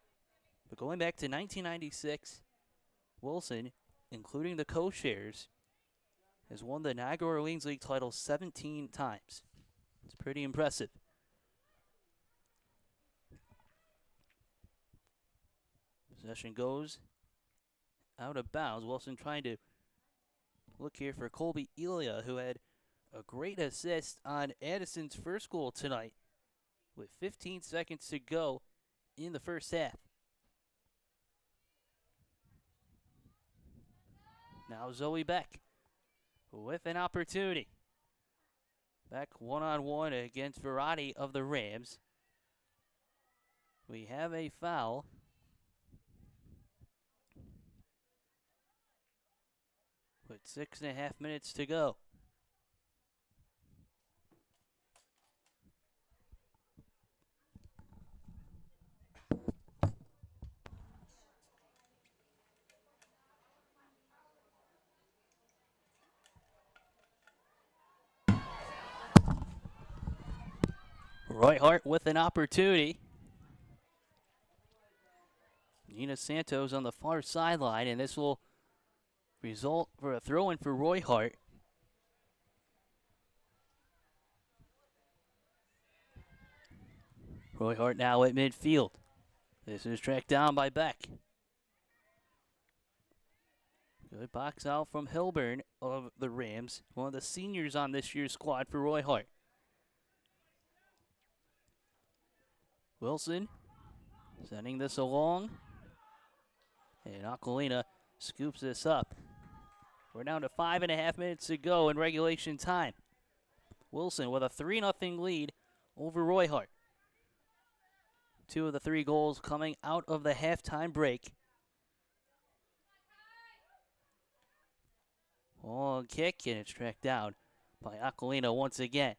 But going back to 1996, Wilson, including the co-shares, has won the Niagara Orleans League title 17 times. It's pretty impressive. Possession goes out of bounds. Wilson trying to look here for Colby Elia, who had a great assist on Addison's first goal tonight with 15 seconds to go in the first half. Now Zoe Beck with an opportunity. Beck one-on-one against Verratti of the Rams. We have a foul. With 6.5 minutes to go. Roy-Hart with an opportunity. Nina Santos on the far sideline, and this will result for a throw-in for Roy-Hart. Roy-Hart now at midfield. This is tracked down by Beck. Good box out from Hilburn of the Rams, one of the seniors on this year's squad for Roy-Hart. Wilson sending this along. And Aquilina scoops this up. We're down to 5.5 minutes to go in regulation time. Wilson with a 3-0 lead over Roy-Hart. 2 of the 3 goals coming out of the halftime break. Long kick, and it's tracked down by Aquilina once again.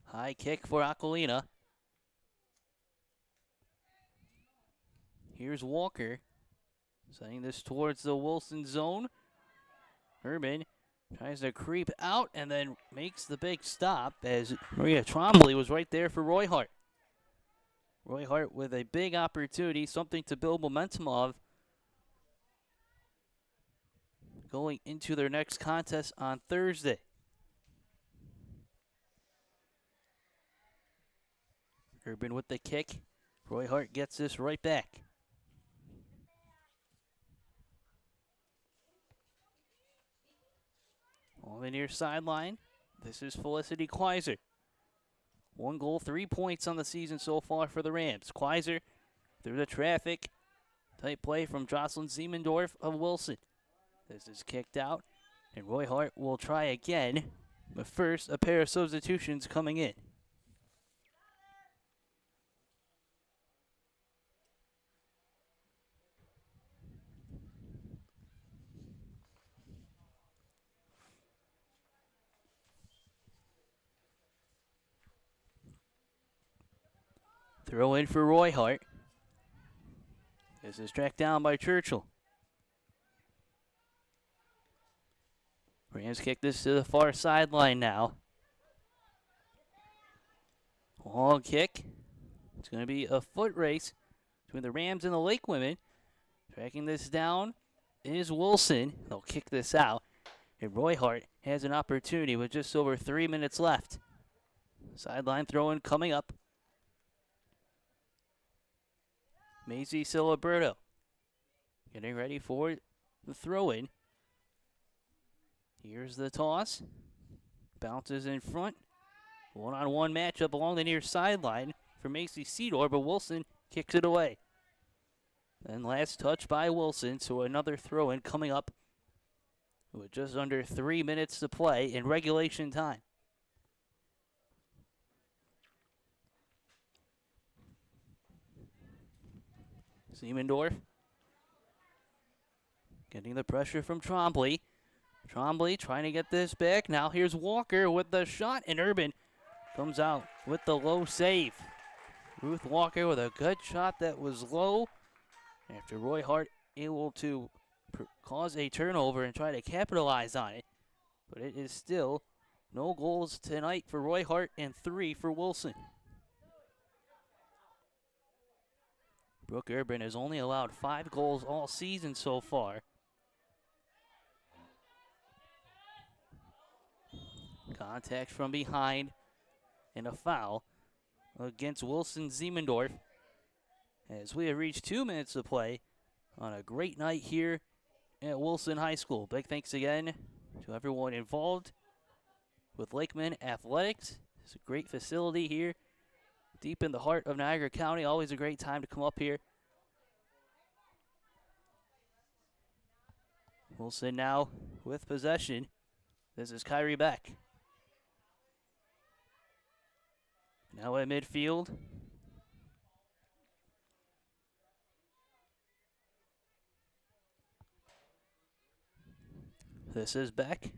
High kick for Aquilina. Here's Walker, sending this towards the Wilson zone. Urban tries to creep out and then makes the big stop as Maria Trombley was right there for Roy-Hart. Roy-Hart with a big opportunity, something to build momentum of going into their next contest on Thursday. Urban with the kick. Roy-Hart gets this right back. On the near sideline, this is Felicity Quaiser. 1 goal, 3 points on the season so far for the Rams. Quaiser through the traffic. Tight play from Jocelyn Siemendorf of Wilson. This is kicked out, and Roy-Hart will try again. But first, a pair of substitutions coming in. Throw in for Roy-Hart. This is tracked down by Churchill. Rams kick this to the far sideline now. Long kick. It's going to be a foot race between the Rams and the Lake Women. Tracking this down is Wilson. They'll kick this out. And Roy-Hart has an opportunity with just over 3 minutes left. Sideline throw-in coming up. Maisie Siliberto getting ready for the throw-in. Here's the toss. Bounces in front. One-on-one matchup along the near sideline for Macy Cedar, but Wilson kicks it away. Then last touch by Wilson, so another throw-in coming up with just under 3 minutes to play in regulation time. Siemendorf getting the pressure from Trombley. Trombley trying to get this back. Now here's Walker with the shot, and Urban comes out with the low save. Ruth Walker with a good shot that was low after Roy-Hart able to cause a turnover and try to capitalize on it. But it is still no goals tonight for Roy-Hart and 3 for Wilson. Brooke Urban has only allowed 5 goals all season so far. Contact from behind and a foul against Wilson Siemendorf as we have reached 2 minutes to play on a great night here at Wilson High School. Big thanks again to everyone involved with Lakeman Athletics. It's a great facility here deep in the heart of Niagara County. Always a great time to come up here. Wilson now with possession. This is Kyrie Beck. Now at midfield. This is Beck.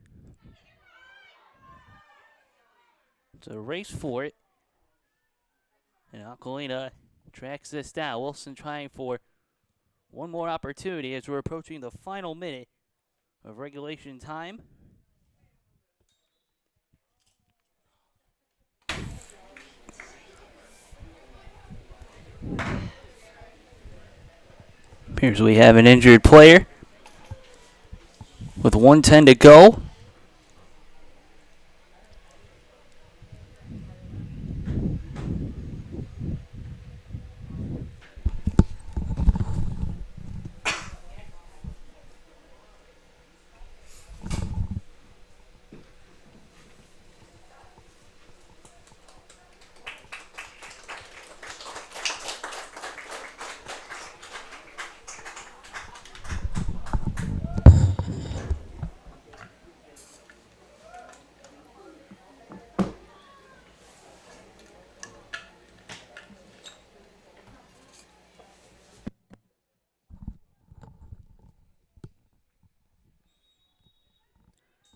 It's a race for it. And Aquilina tracks this down. Wilson trying for one more opportunity as we're approaching the final minute of regulation time. Appears we have an injured player with 1:10 to go.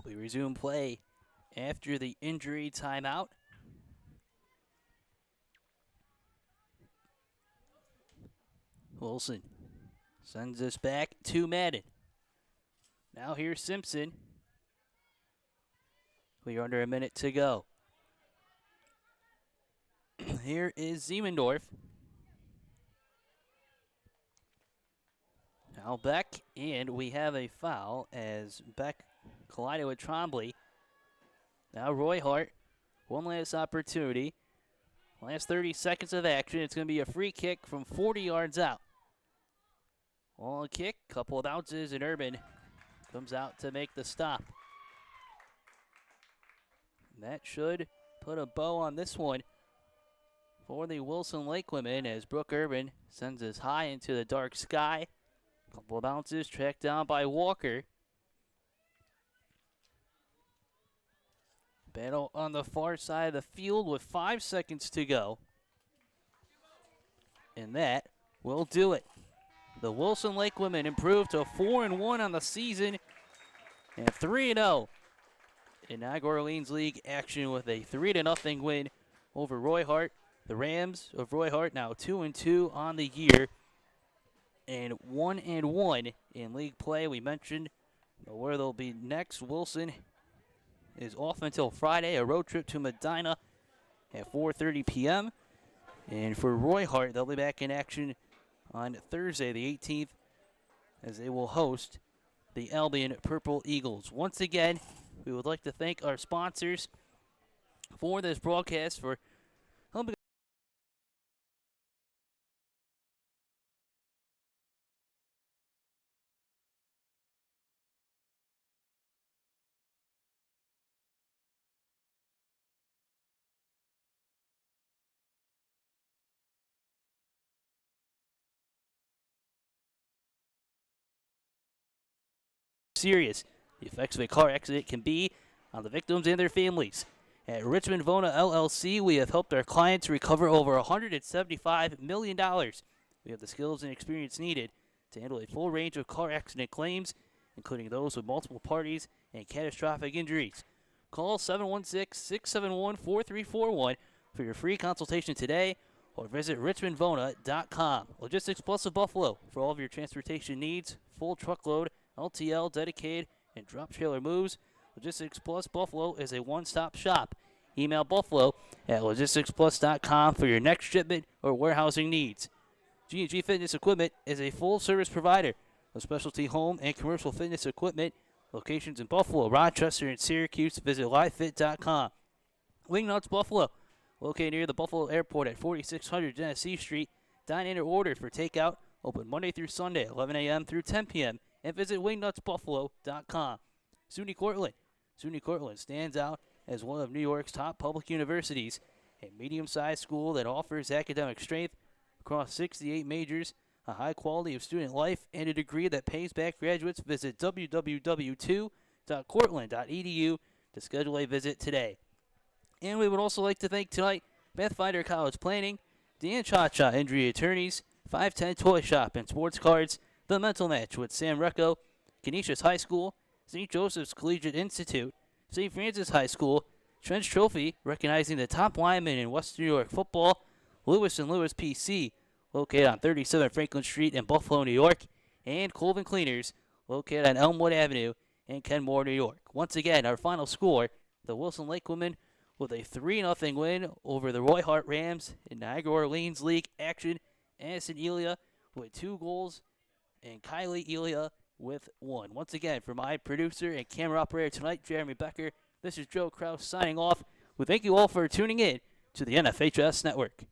We resume play after the injury timeout. Wilson sends us back to Madden. Now here's Simpson. We are under a minute to go. Here is Siemendorf. Now Beck, and we have a foul as Beck collided with Trombley. Now Roy-Hart, one last opportunity. Last 30 seconds of action. It's going to be a free kick from 40 yards out. Long kick, couple of bounces, and Urban comes out to make the stop. That should put a bow on this one for the Wilson Lake women as Brooke Urban sends us high into the dark sky. Couple of bounces, tracked down by Walker. Battle on the far side of the field with 5 seconds to go. And that will do it. The Wilson Lake women improved to 4-1 on the season and 3-0 in Niagara Orleans League action with a 3-0 win over Roy-Hart. The Rams of Roy-Hart now 2-2 on the year and 1-1 in league play. We mentioned where they'll be next. Wilson is off until Friday, a road trip to Medina at 4:30 p.m. And for Roy-Hart, they'll be back in action on Thursday, the 18th, as they will host the Albion Purple Eagles. Once again, we would like to thank our sponsors for this broadcast for helping serious the effects of a car accident can be on the victims and their families. At Richmond Vona LLC, we have helped our clients recover over $175 million. We have the skills and experience needed to handle a full range of car accident claims, including those with multiple parties and catastrophic injuries. Call 716-671-4341 for your free consultation today or visit richmondvona.com. Logistics Plus of Buffalo for all of your transportation needs, full truckload, LTL, dedicated, and drop trailer moves. Logistics Plus Buffalo is a one-stop shop. Email Buffalo at logisticsplus.com for your next shipment or warehousing needs. G&G Fitness Equipment is a full-service provider of specialty home and commercial fitness equipment. Locations in Buffalo, Rochester, and Syracuse. Visit livefit.com. Wingnuts Buffalo, located near the Buffalo Airport at 4600 Genesee Street. Dine in or order for takeout. Open Monday through Sunday, 11 a.m. through 10 p.m. And visit wingnutsbuffalo.com. SUNY Cortland. SUNY Cortland stands out as one of New York's top public universities, a medium-sized school that offers academic strength across 68 majors, a high quality of student life, and a degree that pays back graduates. Visit www.2.cortland.edu to schedule a visit today. And we would also like to thank tonight Pathfinder College Planning, Dan Cha-Cha Injury Attorneys, 510 Toy Shop and Sports Cards, The Mental Match with Sam Recco, Canisius High School, St. Joseph's Collegiate Institute, St. Francis High School, Trench Trophy, recognizing the top linemen in Western New York football, Lewis & Lewis PC, located on 37 Franklin Street in Buffalo, New York, and Colvin Cleaners, located on Elmwood Avenue in Kenmore, New York. Once again, our final score, the Wilson Lake women with a 3-0 win over the Roy-Hart Rams in Niagara Orleans League action. Addison Elia with 2 goals and Kylie Elia with 1. Once again, for my producer and camera operator tonight, Jeremy Becker, this is Joe Kraus signing off. Well, thank you all for tuning in to the NFHS Network.